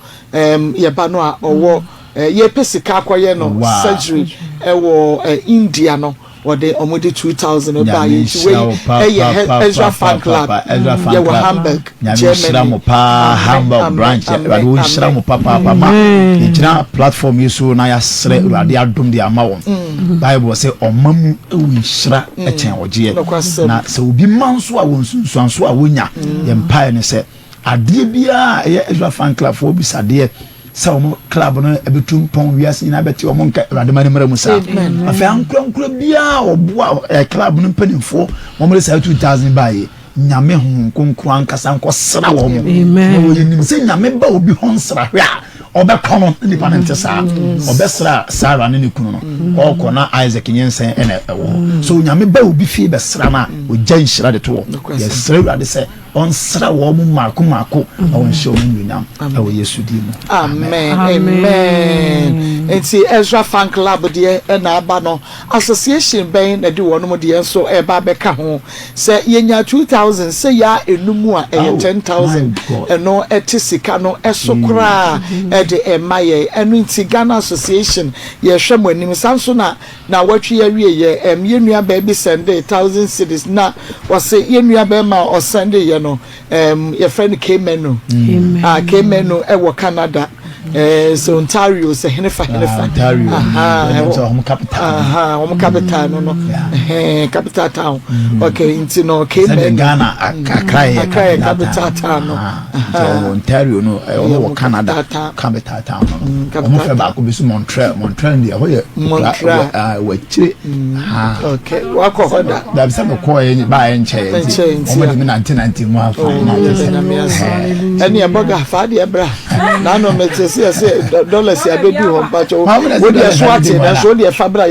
[SPEAKER 2] ye ba no a owo ye pesika akoye no surgery ewo India no wode omode 2000 eba ye we Ezra fan club ye wo Hamburg Germany
[SPEAKER 10] Hamburg branch but we shira mo papa ma ejina platform yeso na ya sere urade adom de ama won Bible say omamu ewu shira echen oje na se obi manso a won sunsuanso a wonya ye mpa ne se ade bia ye Ezra fan club fo bi sade sa omo club no ebetum pon wiase na beti omo nka urade mane mra musa afa ankura bia oboa club no panimfo omo sa 2000 bae nyame hu konkran ankasa nkosra wo mo wo yenim se nyame ba obi honsra hwe a obekono ni panente sa obesra Sarah ne kunu no okona Isaac nyensen ene ewo so nyame ba obi fi besra na ogya nhyira de to yesra urade se on sra wo mu mako on show mu nyinam ewo Yesu di mu
[SPEAKER 2] amen enti Ezra fan club de na aba no association ben na di wono de enso e ba beka ho se yenya 2000 se ya enumu a 10000 eno etisika no esokra de emaye enu nti Ghana association ye hwem anim sanso na watwe ya wie ye yenua ba bi sende 1000 cedis na wase yenua ba ma o sende ye no your friend came no e wo Canada so Ontario se henefa
[SPEAKER 10] Ontario so home capital
[SPEAKER 2] no capital town okay into no came
[SPEAKER 10] Ghana Accra
[SPEAKER 2] capital town no
[SPEAKER 10] Ontario no wo Canada capital town no mo fe ba ko bi so Montreal dia ho ye wa chire
[SPEAKER 2] okay wa ko hoda
[SPEAKER 10] da bi se ko ye ba ye nche o mo de 1990 mo afa na
[SPEAKER 2] eni aboga fa de bra na no mete se dollars ya bedu ho pacho wo de swati na so de fabra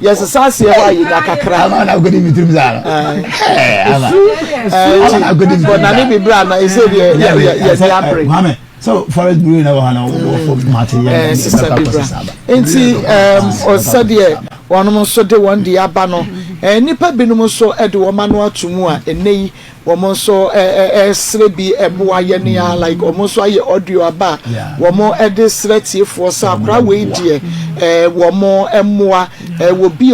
[SPEAKER 2] yes sa se wa yi na kakra
[SPEAKER 10] na go de mitrim zara
[SPEAKER 2] na go de na ni bi bra na e se de ya break
[SPEAKER 10] so forest blue na wa na for material
[SPEAKER 2] sister bibra enti o sade wonom so de won de aba no nipa binum so de wo ma no atumu a enei wo so sre bi eboa ye ne ya like wo so aye audio aba wo de sre tiefo so akra we die wo emoa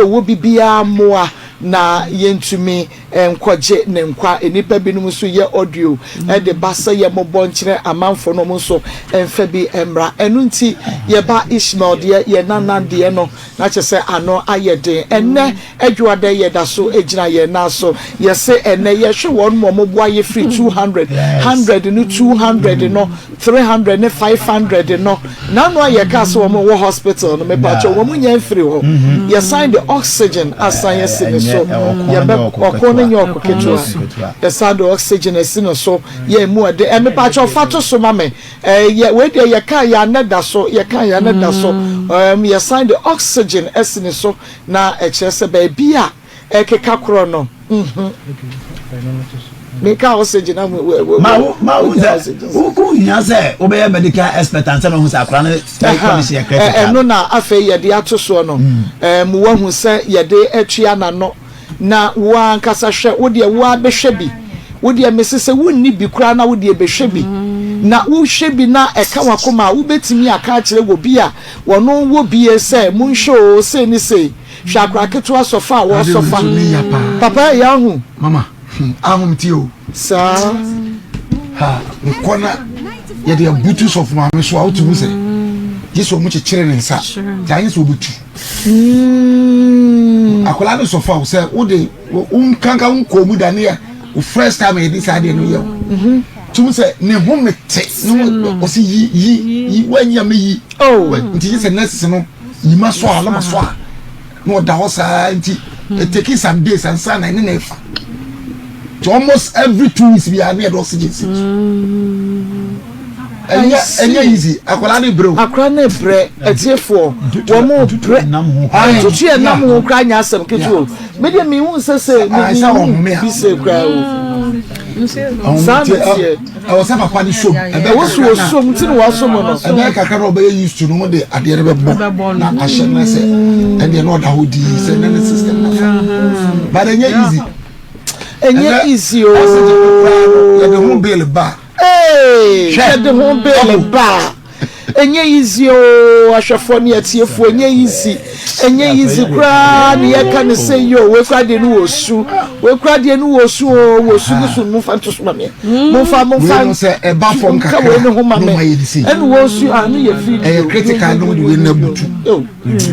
[SPEAKER 2] wo bibia moa na yentumi nkwaje ne nkwa enipa binum so ye audio de basa ye mobon kire amanfo no mo so emfa bi emra enunti ye ba Ishmael de ye nanan de no na chese ano ayede enne adwuade ye da so ejina ye na so ye se enne ye hwe won mo boa ye free 200 100 no 200 no 300 ne 500 no na no ye ka so mo wo hospital no me pa cho wo munya free ho ye sign the oxygen asan ye se so ye be okone nyoko ketwa ye sign the oxygen esino so ye mu ade me pa cho fato so mame ye we de ye ka ya neda so ye ka ya neda so ye sign the oxygen esino so na echese ba bia ekeka kro no make oxygen
[SPEAKER 10] ma who nyase obey medical expert and say no say akra na policy ekre
[SPEAKER 2] no na afa ye de ato so no mu wa hu say ye de atwia na no na wa nkasa hwe wo de wa behwe bi wo de mesese wonni bi kra na wo de behwe bi na wo hwe bi na eka wakoma wo betimi aka kire wo bi a wono wo bi e say mun show say ni say hwe akra keto sofa wo sofa papa ya hu
[SPEAKER 10] mama ahum tio
[SPEAKER 2] sa
[SPEAKER 10] ha nkona
[SPEAKER 11] ye de butus of mama so out to say yeso mu chekere ne nsa ja yeso butu akola no so fa say wo de kanka nko mu dane ya first time e this ade no ye tum say ne ho mete no o si yi wanya me yi nti say next no yima so ala ma so no da ho sa nti taking some days and sana ne nefa to almost every 2 weeks we are near oxygen enya easy akola ne bro
[SPEAKER 2] akra na bre etiefo wo mo bre tutu e nam ho kra nya asem ketu me de mi hu sese me bi se kra o santie
[SPEAKER 11] I was a papa show
[SPEAKER 2] e wo so so mti no wa so mo no
[SPEAKER 11] e be kakra no be used to no de ade be bo na ahye na se and the no da hodi se na system na but enya easy o ya de ho bill ba
[SPEAKER 2] share the home bill ba enye easy o ahwefo ne atiefo enye easy kra ne ye kan say yo we kra de no osu o wosu gusu mu fa ntoso mame mo fa
[SPEAKER 11] no say e ba fom kakra
[SPEAKER 2] we ne ho mame en wosu anu ye
[SPEAKER 11] video critical no we na butu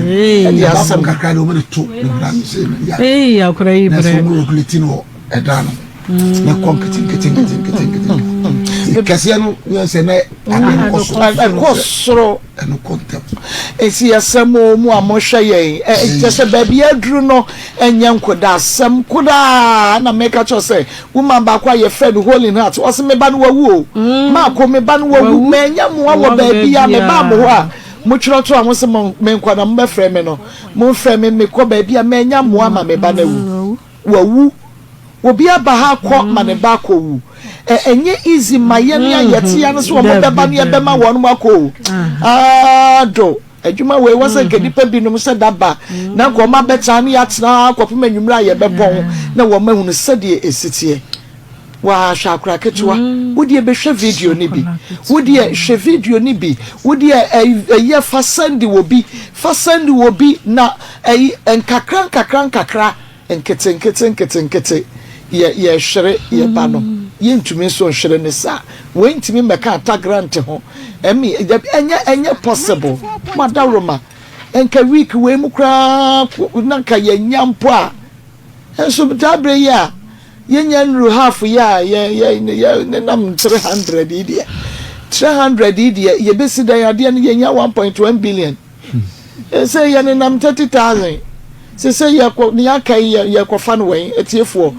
[SPEAKER 11] e ya fom kakra no we to ne bra say
[SPEAKER 9] ya akra yi bre
[SPEAKER 11] na so mo glitino e da no na konkitin kasi ano se na
[SPEAKER 2] akosoro
[SPEAKER 11] eno kontem
[SPEAKER 2] esi asamo mu amosha ye just baby adru no enya nkoda asam koda na make cho say woman ba kwa ye friend holding heart o se me ba no wawu ma ko me ba no wawu me enya mu wa baby ya me ba mo a mo chiro to amose me nkwada mo be frɛ me no mo frɛ me ko baby ya me enya mu ama me ba na wawu obi aba ha kɔ ma ne ba kɔ wu enye easy maye ne ayete ya no so wo beba ne bema won mu akɔ do adwuma we wasa kedipa binom se daba na ko ma beta ne yatena akɔpem anwumra ye bebɔn na wo ma hunu sɛde esitie wa shakra ketwa wodi be hwe video ni bi wodi hwe video ni bi wodi ye fasandi wo bi na enkakra enkete ye hwere ye ba no ye ntumi so hwere ne sa we ntumi meka ata grant ho enya possible madaroma enka week we mu kra nanka ye nyampo a enso bitabre ya ye nya nru half ya ye nam 300 idia 300 idia ye besi dan ade ne ye nya 1.1 billion say ye nam 30,000 say ye ko ni aka ye ko fa no wen etiefo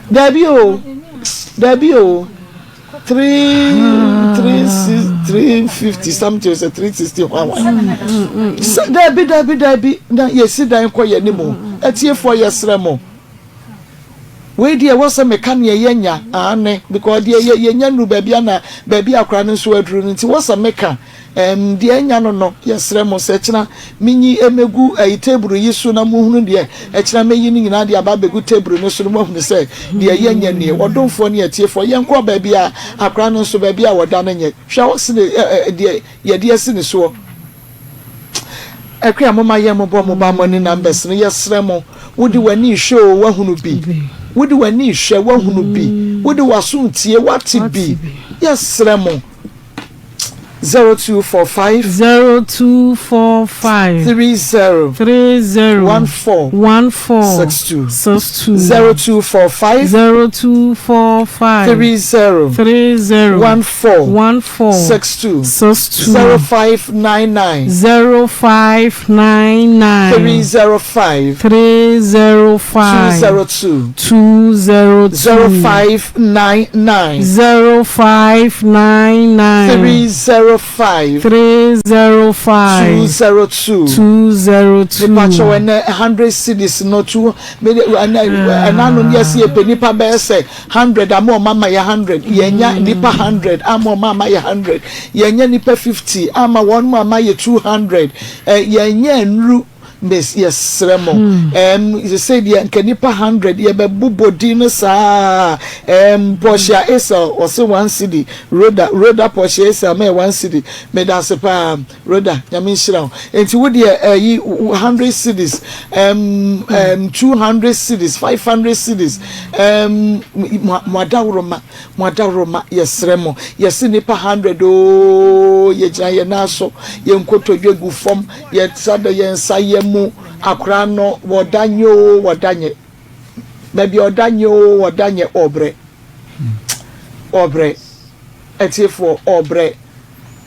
[SPEAKER 2] dabi o 350 something is 361 so dabi na ye si dan ko ye ni mo etiefo ye sremo we dia was a mechanic yenya ane because dia yenya nu baby akra no so aduru nti was a meka dia nya no yesremo se kina minyi emegu table yisu na muhunu dia kina meyi ni nyina dia ba begu table no so no muhunu se dia yenya ne wodonfo ne atiefo yenko baby akra no so baby a woda na nye hwa wose dia ye dia si ne so akra mama ye mo ba money numbers no yesremo wodi wani show wahunu bi wodi wani hwe wahunu bi wodi wasuntie wati bi yesremo 0245 30 14 62 0245 30 14 62 0599 305 202 0599 305 202 pacho when 100 cities no two anano yes ye penipa be say 100 amo mama ya 100 yenya nipa 100 amo mama ya 100 yenya nipa 50 ama one mama ya 200 yenya nru Miss yes remo you say the nkanipa 100 ye be bubodi no sa Porsche Esa or say 1 city roda Porsche Esa me 1 city me da se pa roda nyame nhira enti wo de 100 cities 200 cities 500 cities mwadawroma yes remo yes nipa 100 o ye gina ye naso ye nkotodwe gu fom ye tsada ye nsa ye mu akra no wodanye baby wodanye obre etifo obre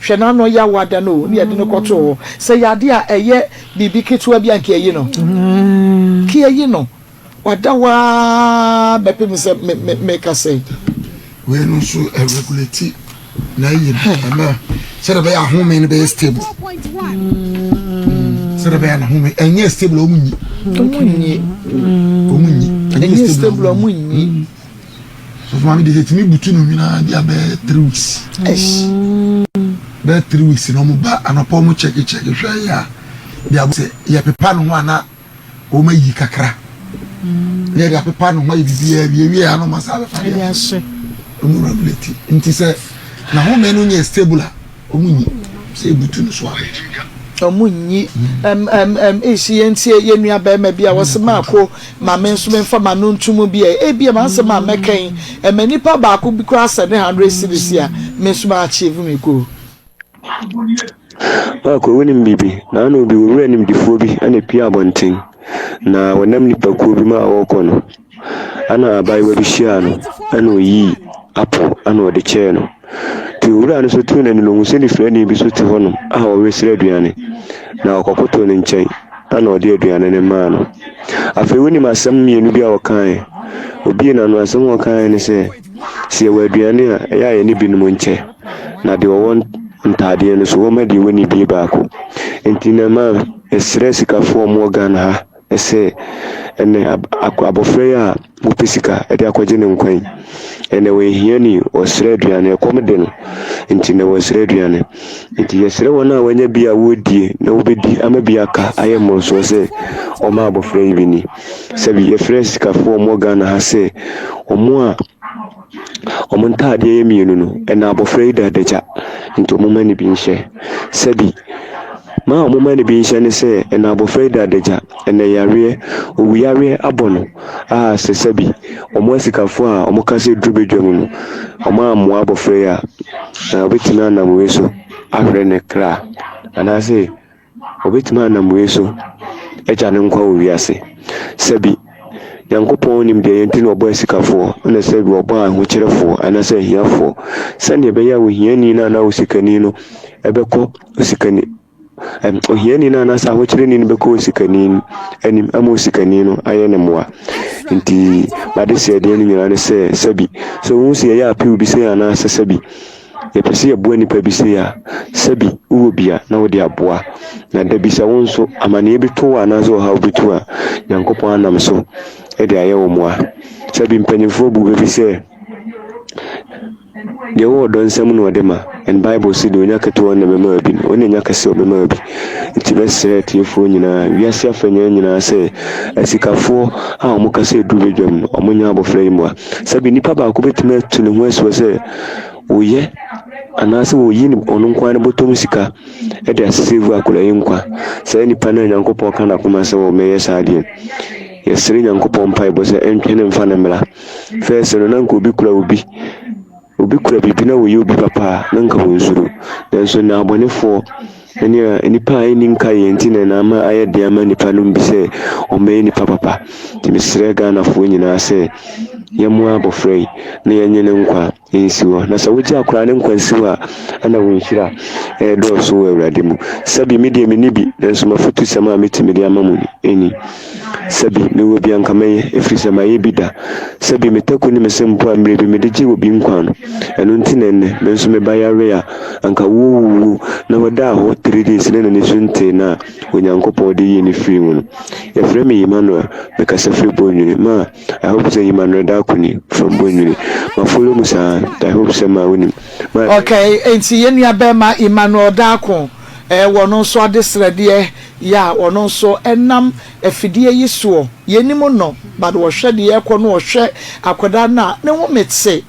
[SPEAKER 2] hwena no ya wada no ne yede no koto se yade a eye bibi ketua bia nke yi no ke yi no wada wa bepe me ka say
[SPEAKER 11] we no so regulate na yi na se da be ahome ne be stable se da be ahome enye stable omunyi enye stable omunyi so mami de timi butu no mina dia be 3 weeks be 3 weeks no mo ba anopo mo check hwa ya dia bo se ya pepa no ho ana o ma yi kakra ne dia pepa no ho yi bibia wie ano masabe fa ya se omu regulate nti se na ho menu nye stable omunyi se butu no so a
[SPEAKER 2] omunyi esi entie ye nua ba ma bia wosema ko ma men so men fa ma no ntumu bia e bia ma nsema mekan emanipa ba ko bi kra 700 cities ya men so ma achieve me ko
[SPEAKER 12] ko wonim bibi na no bi wura nim difo bi ana pia abonten na wonam nipa ko bi ma awoko no ana abai wa bi hia no ana oyi apo ana ode che no ti wura no so tu na no nse ni frani bi so ti hono a wo wesire aduane na okokoto ne nchen ana ode aduane ne ma no afi woni masam mienu bi a wokan obi na no asam wokan ne se wa aduane a ya ye ni bi no nche na de won ntade no so wo ma de woni bi baako enti na ma stress ka fo mo gan ha ese ene abofre ya mo pesika e de akwaje ne nkwan ene we hiani osre aduane komde no enti na osre aduane enti yesre wona wanya bia wodie na wobedi ama bia ka ayemo so se o ma abofre yi bini sabi e fresh ka fo mo gan ha se omo a omontade ye mienu no ena abofre yi dadeja nto mo mani bi nhye sabi ma mo mani bi nhye ne se ena abofre dadeja ena yare owuyare abono a se sabi omo asikafo a omo kase drubedwam no omo ammo abofre ya na obetina na mweso ahre ne kra ana se obetima na mweso eja ne nkwa owiase sabi yankopon nim de yenti no boy sikafo na se bi obo ahokyerefo ana se hiafo sane be ya wo hiani na na usikani no ebeko usikani ohiani na na sa ahokyereni no beko usikani anim amo usikani no ayene moa nti bade se de ni nyina ne se sabi so wo se ya api obi se ana se sabi ye pese ye boa nipa bi se ya sabi uwo bia na wo de aboa na da bisa won so amane bi to ana so ha obi to a yankopon anam so e de aye wo moa sabi mpanyefo bu bi se de wo don sam no de ma and bible say do nya keto na mema bi oni nya kase o mema bi nti be sere tiefo nyina wiase afanya nyina se asikafo a o mo kase du bedwam o mo nya abofra yi moa sabi nipa ba ko betime tu ne ho aso se oye anase wo yi ni onu nkwan ne botom sika e de aseve akura yi nkwa sai nipa na nyankopon kana kuma se wo meye saade yesere nyankopon pai bo se entwene mfa na mela first no nanko bi kura obi kura bibi na wo yi obi papa nanka wo nsuru denso na abonefo nipa ai ninka yenti na ma aye de ama nipa no bi se o me nipa papa ti misre Ghana fo nyina se yemu abofrei na yenyene nkwa ensiwo na sa wuji akura ne nkwa nsiwa ana wo nhira do so awurade mu sabi media menibi denso mafutu sama metimi de amamu eni sabi me wo bi ankamaye efrisa maye bida sabi metako ni mesempo amre bi medeji wo bi nkwa no eno ntinenne menso me bayare ya anka wo na wada ho 3 days na ne sunte na onyankopɔ de yi ni free mu no ya frɛ me Emmanuel me ka se free bonyu ma I hope say Emmanuel da kuni from bonyu ma follow musa I hope say ma woni okay
[SPEAKER 2] enti yenua be ma Emmanuel da ko wo no so ade srede ya ono so enam afidie yi so yenimo no but wo hwe de ye kɔ no wo hwe akoda na ne wo metse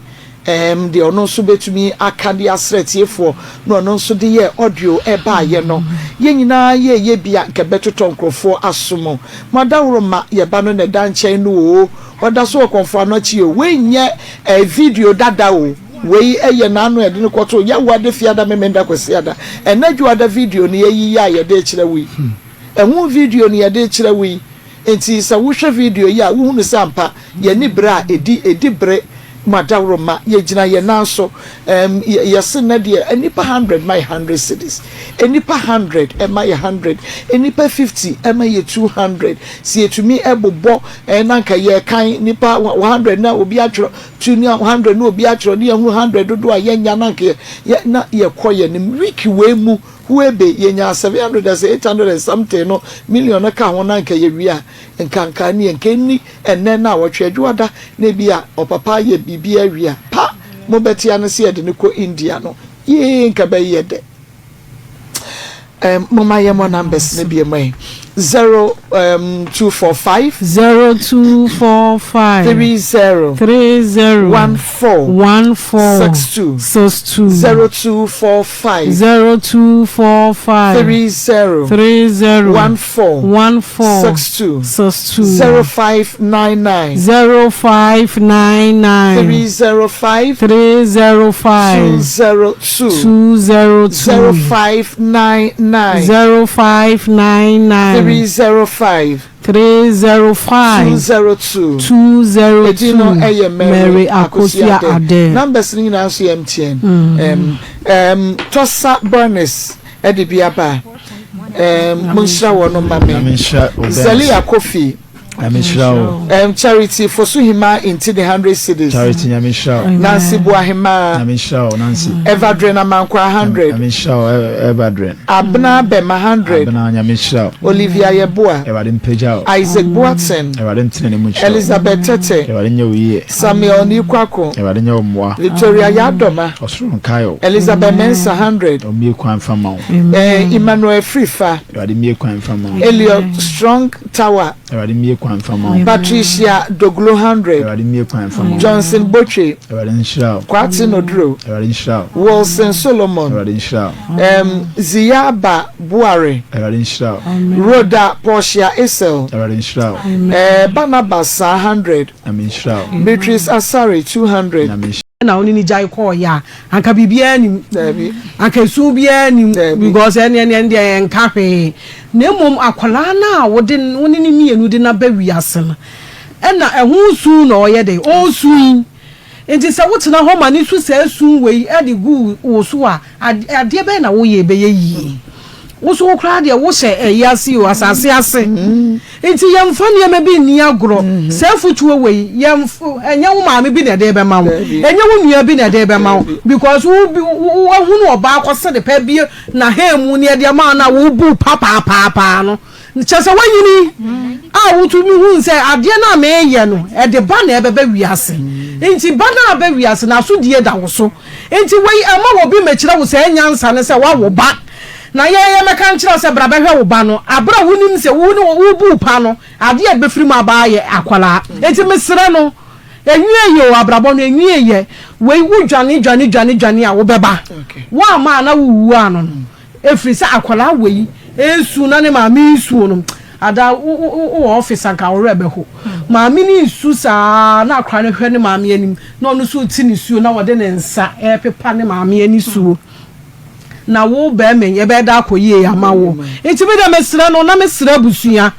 [SPEAKER 2] de ono so betumi akade asretiefo no ono so de ye audio eba ye no ye nyina ye bia ke betoto nkrofo asomo madawro ma ye ba no ne danche no o oda so konfo anochi o we nye video dada o we eye na anu ede ne kwoto ya wade fiada memenda kwesiada enadwu ada video ne yi ya ye de kire wi enwu video ne ye de kire wi enti sa wo hwe video ya wo hunu sampa ye ni bra edi bre madawro ma ye gina ye nanso yes na de enipa 100 my 100 cities enipa 100 my 100 enipa 50 my 200 si etumi ebobo nanka ye kan nipa 100 na obi atro 100 na obi atro ne 100 dodo a ye nya nanka ye na ye koye ne wiki we mu huebe ye nya 700 800 and something no million ka ho nanka ye wi a nkanka ne nkeni enne na wotwedwada na bia opapa ye bibia wi pa mo betia no se de ne ko India no ye nka ba ye de mama ye mo numbers ne bia mai 0245 30 14 62 0245 30 14 62 0599 305 202 0599 305 202 Mary Akosia Ade numbers ni na so MTN Tosa Bonus edibiaba munshra wono mame Zalia Kofi charity for Suhima into the 100 cities. Charity Nyamisha. Nancy Buahima. Nyamisha Nancy. Evadrena Mankwa 100. Nyamisha Evadren. Abna Bema 100. Abna Nyamisha. Olivia Yeboa. Evadim Pejao. Isaac Watson. Evadim Tinemucha. Elizabeth Tete. Evadim Yoye. Samuel Nikwako. Evadim Yomwa. Victoria Yadoma. Osrun Kayo. Elizabeth Mensa 100. Omi Kwan Famau. Emmanuel Frifa. Evadim Kwan Famau. Elliot Strong Tower. Evadim Patricia Doglo 100 Johnson Boche Kwati Nodro Wilson Solomon Ziyaba Buare Rhoda Portia Isel Barnabas 100 Beatrice Asari 200 na oni ni jai ko ya anka bibia ni anka su bia ni because ene de enka hwe na mom akwala na wode oni ni mienu de na ba wiase na ehu su na oye de o su enti se wotena ho ma ni su se su we ade gu wo su a ade be na wo ye be yi wo so kra de wo hye eyasi o asase ase enti yemfa ne ma bi ni agro se futuo we yemfu enya wo ma me bi na de be ma wo enya wo nua bi na de be ma wo because wo hunu oba akose de pa bi na hemu ne de ma na wo bu papa no chese wanyini a wotumi hu se ade na me ye no e de ba na e be wiase enti ba na be wiase na so die da wo so enti we ama wo bi mekira wo se nyansa ne se wa wo ba na ye meka nkyira se bra behwe wo ba no abra wunim se wo ne wo bu pa no ade e befiri ma ba ye akwala enti mesere no enwie ye o abrabo no enwie ye we wu dwane a wo beba wa ma na wuwu ano no efiri se akwala we esu na ne ma mi su no ada wo office anka wo rebe ho ma mi ni su sa na akra ne hwe ne ma mi anim na onu su ti ni su na wo de ne nsa e pepa ne ma mi ani su na wo be men ye be da akoye ama wo enti be da mesra no na mesra busua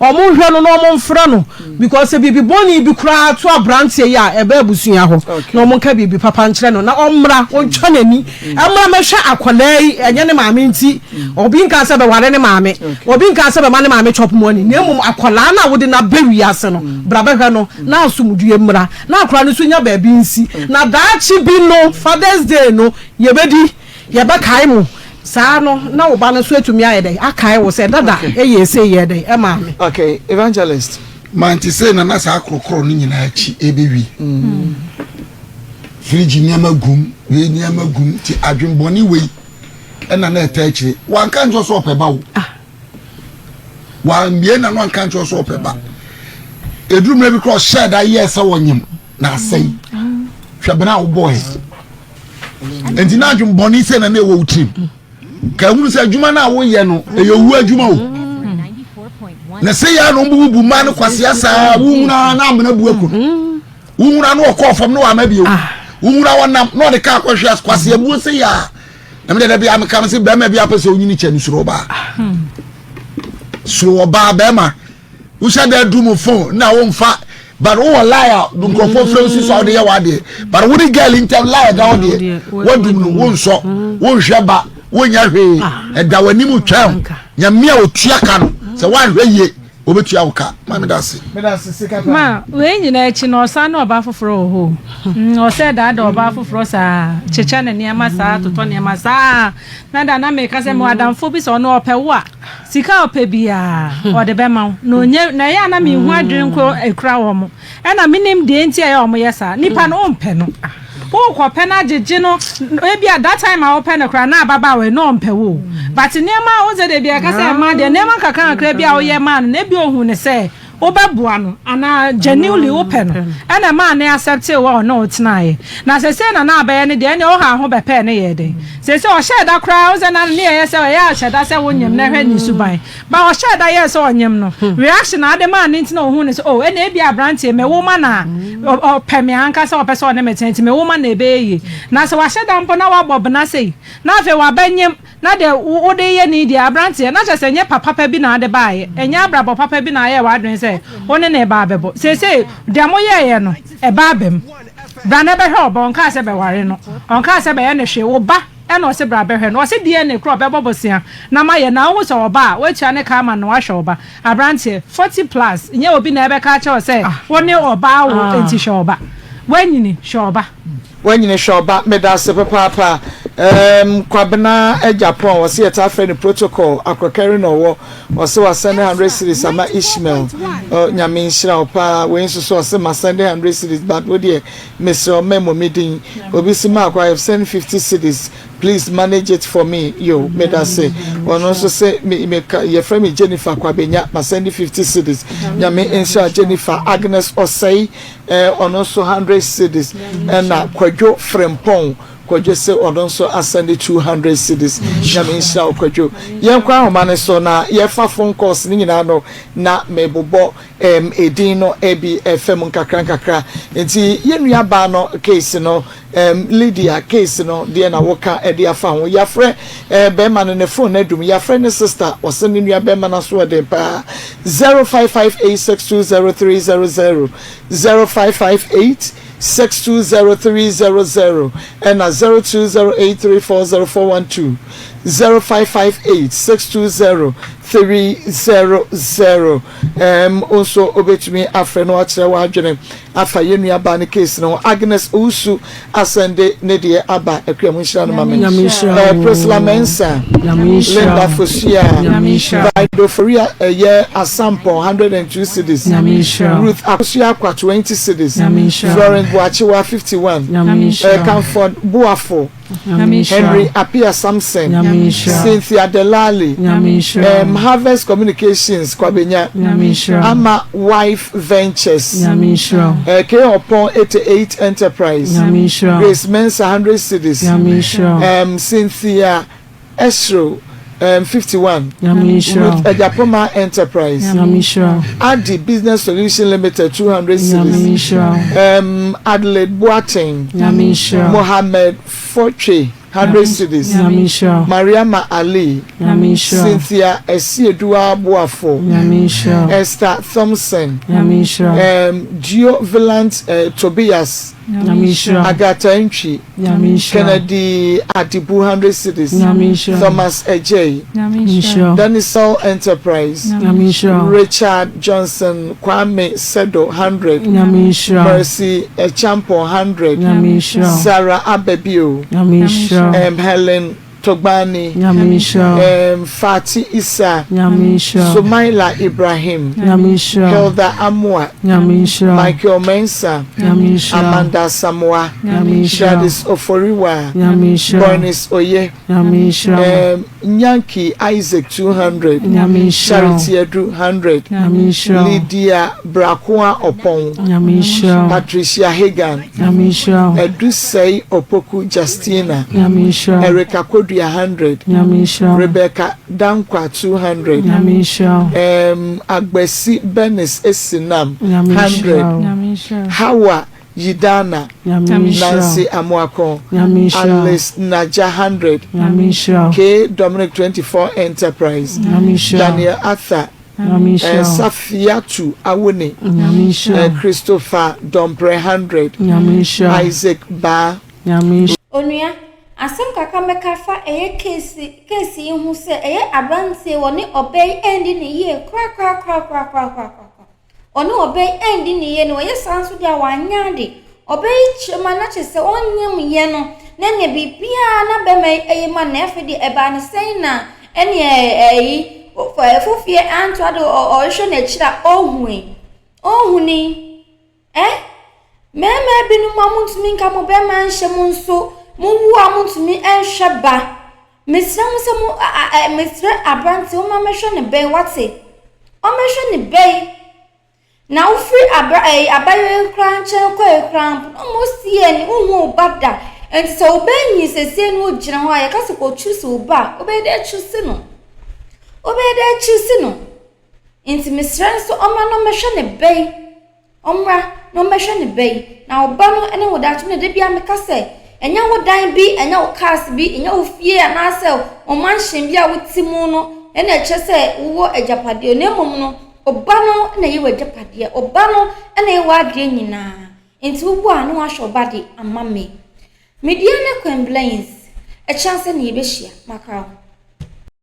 [SPEAKER 2] omo hwe no no omo mfra no because bibi boni bi kura to abrantie ya ebe busua ho na omo ka bibi papa nkire no na omra ontwa nani amra mehwe akolai enye ne maame nti obi nka se be ware ne maame obi nka se be ma ne maame chop money na emum akola na wode na bewi ase no bra behwe no na asumdue mra na akora no so nya ba bi nsi na daachi bi no Father's Day no yebedi yeba kai mu sa no na wo ba no so atumi ayede akai wo se dada eye se yede e ma me okay evangelist
[SPEAKER 11] manti se na sa akrokro ni nyina achi ebewi friji ni amagum we ni amagum ti adwenboni we e na eta achi wan kan jo so opeba wo wa mbie na no anka ncho so peba eduru mre bi cross share da yes wonyim na asai hwabena wo boy enti na adwum boni se na na ewo utrim ka hunu se adwuma na wo ye no eyewu adwuma o na se ya no bubu ma no kwase asa wunra na amna bu aku wunra no okọ fam no ama bi o wunra wonam no de ka kwahwe kwase abu se ya na me de bia me kam se be ma bia pese onyini che nusuro ba so ba be ma wo sha da du mo phone na wo mfa but wo liar do nkofo francis so de ya wade but wo the girl in tell liar da wade wo dum no wo nso wo hwe ba wo nya hwe e da wani mu twam nya me a otua ka no se wan hwe ye obetua wo ka ma me da se sika
[SPEAKER 13] ma we nyina echi no sa na oba foforo ho o se da oba foforo sa checha na niama sa toto niama sa na da na me ka se mo adamfo bi so no ope wo a sika ope bia o de be ma no nye na ya na me hu adwen ko ekura wo mo e na minim de enti ya o mo yesa nipa no ompe no wo ko pe na jeje no e bia that time a open ekura na baba we no ompe wo but niama o ze de bia ka se ma de niama kaka kra bia o ye ma na bi ohun ne se obabua no ana genuinely open ana ma na accept we no tinae na se na abaye ne de ne o ha ho bepe ne ye de se o sheda kra o ze na ne ye se o ya sheda se wonyem na hwe ni suban ba o sheda ye se onyem no reaction ade ma ne ntina ohun ne se o e na e bia brantie me wo ma na o peme anka se o pese o ne metenti me wo ma na ebe ye na se wa sheda mpo na wa bob na sei na afi wa banyem na de wo de ye ni dia brantie na se nye papa bi na ade bae enya abrabo papa bi na ye wa adwen se one na eba abebo se de amoye no eba abem bra na be hwe obon ka se be ware no on ka se be ye ne hwe wo ba e na o se bra be hwe no o se die ne kro be bobosia na ma ye na wo so oba we tua ne ka ma no wa hwe oba abrantie 40 plus nye obi na ebe ka che o se woni oba wo enti hwe oba wanyini hwe oba
[SPEAKER 2] wanyini hwe oba medase papa kwabena Japan was here to friend protocol akwakari no wo was so send 100 cities ama Ishmael nyame nshira opa we nso so se ma send 100 cities but we dey Mr. Memo meeting obi sima akwa have send 50 cities please manage it for me yo made us say one also say me your friend Jennifer kwabenya ma send 50 cities nyame nshira Jennifer Agnes Osei on also 100 cities and na kwadwo frempon kwadwo se odonso ascend 200 cities nyame insha kwadwo yenkwa homane so na yefa phone calls ni nyina no na mebobo edin no ebi FM nkakra enti yenua ba no case no Lydia case no de na woka e de afa ho yafre be ma no ne phone na dum yafre ne sister wose ne nua be ma na so de pa 0558620300 0558620300 and 0208340412 0558620300 also obetumi afre no akere wa adwene afa yenua ba ne case no Agnes Usu asende ne de aba akwam nshira no mame Priscilla Mensa Linda Fosia Vido Foria ye asample 102 cities Ruth Akosia kwa 20 cities Florence Boachiwa 51 Comfort Buafo Henry Apia Samson Cynthia Delali Harvest Communications Kwabenya Ama Wife Ventures K upon 88 Enterprise Grace Mensa 100 cities Cynthia Esro 51 with Ejapoma Enterprise Adi Business Solution Limited 200 cities Adelaide Boateng Mohammed Forche 100 cities Mariama Ali Cynthia Esiedua Boafo Esther Thompson Gio Villant Tobias Agatha Enchi Kennedy Adibu 100 cities Thomas Ejay Danisol Enterprise Richard Johnson Kwame Sedo 100 Mercy Echampo 100 Sarah Abebio Helen Togbani, Fati Isa, Sumaila Ibrahim, Hilda Amwa, Michael Mensa, Amanda Samoa, Gladys Oforiwa, Bernice Oye, Nyanki Isaac 200, Charity Edu 100, Lydia Brakua Opon, Patricia Hagan, Edusei Opoku Justina, Erica Kodria 100, Rebecca Dankwa 200, Agbesi Benis Esinam 100, Hawa Yidana, Nancy Amuako, Alice Naja 100, K Dominic 24 Enterprise, Daniel Arthur, Safiatu Awuni, Christopher Dompre 100, Isaac Ba.
[SPEAKER 1] Onuya, asem kaka mekafa kesi hu se abrantie woni obey endi ni ye kwa. Oni obey endi ni ye no ye sanso dia wanyade. Obey chema na chese onyem ye no na ne bibia na be me ma na efe di eba ne sen na ene fofie anto ade o hwe na chira ohuni meme binu mamuntumi nka mo be ma nhye mu nso mu wu amuntumi enhwe ba mesra mu se mu mesra abrantie o ma mehwe ne ben wate o mehwe ne ben na ufri abayo kranchen ko ekran almost ye ni uhu bada and so benyi sese no gina ho ya kase ko choose uba obede choose no inti misran so omra no mehwe ne bei omra no mehwe ne bei na oba no ene wodato ne de bia me kase enya wodan bi enya wo cars bi enya wo fie anase o mansion bia wotimu no ene chese wo ajapade ne mom no obano na yewe japade obano na yewa ade nyina enti wo a no ahwe obade amame media ne complaints a chance na yebehia makao.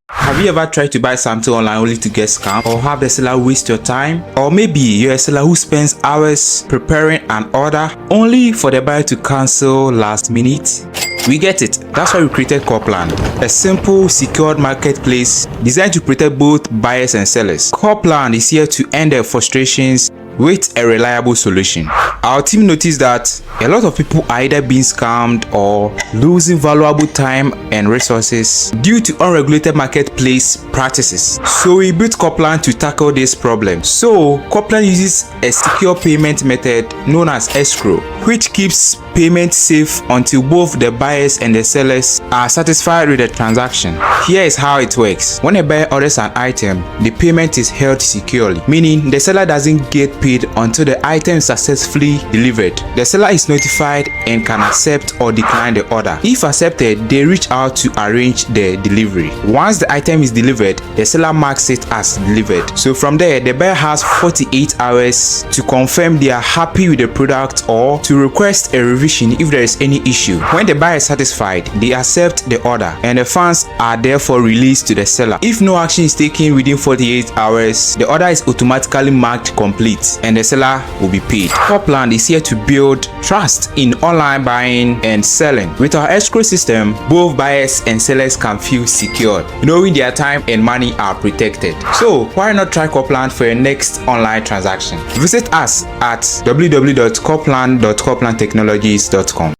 [SPEAKER 14] Have you ever tried to buy something online only to get scammed, or have the seller waste your time? Or maybe you're a seller who spends hours preparing an order only for the buyer to cancel last minute? We get it. That's why we created Copland, a simple, secured marketplace designed to protect both buyers and sellers. Copland is here to end their frustrations with a reliable solution. Our team noticed that a lot of people are either being scammed or losing valuable time and resources due to unregulated marketplace practices. So we built Copland to tackle this problem. So Copland uses a secure payment method known as escrow, which keeps payment safe until both the buyers and the sellers are satisfied with the transaction. Here is how it works. When a buyer orders an item, the payment is held securely, meaning the seller doesn't get paid until the item is successfully delivered. The seller is notified and can accept or decline the order. If accepted, they reach out to arrange the delivery. Once the item is delivered, the seller marks it as delivered. So from there, the buyer has 48 hours to confirm they are happy with the product or to request a revision if there is any issue. When the buyer is satisfied, they accept the order and the funds are therefore released to the seller. If no action is taken within 48 hours, the order is automatically marked complete and the seller will be paid. Copland is here to build trust in online buying and selling. With our escrow system, both buyers and sellers can feel secured, knowing their time and money are protected. So why not try Copland for your next online transaction? Visit us at www.copland.coplandtechnologies.com.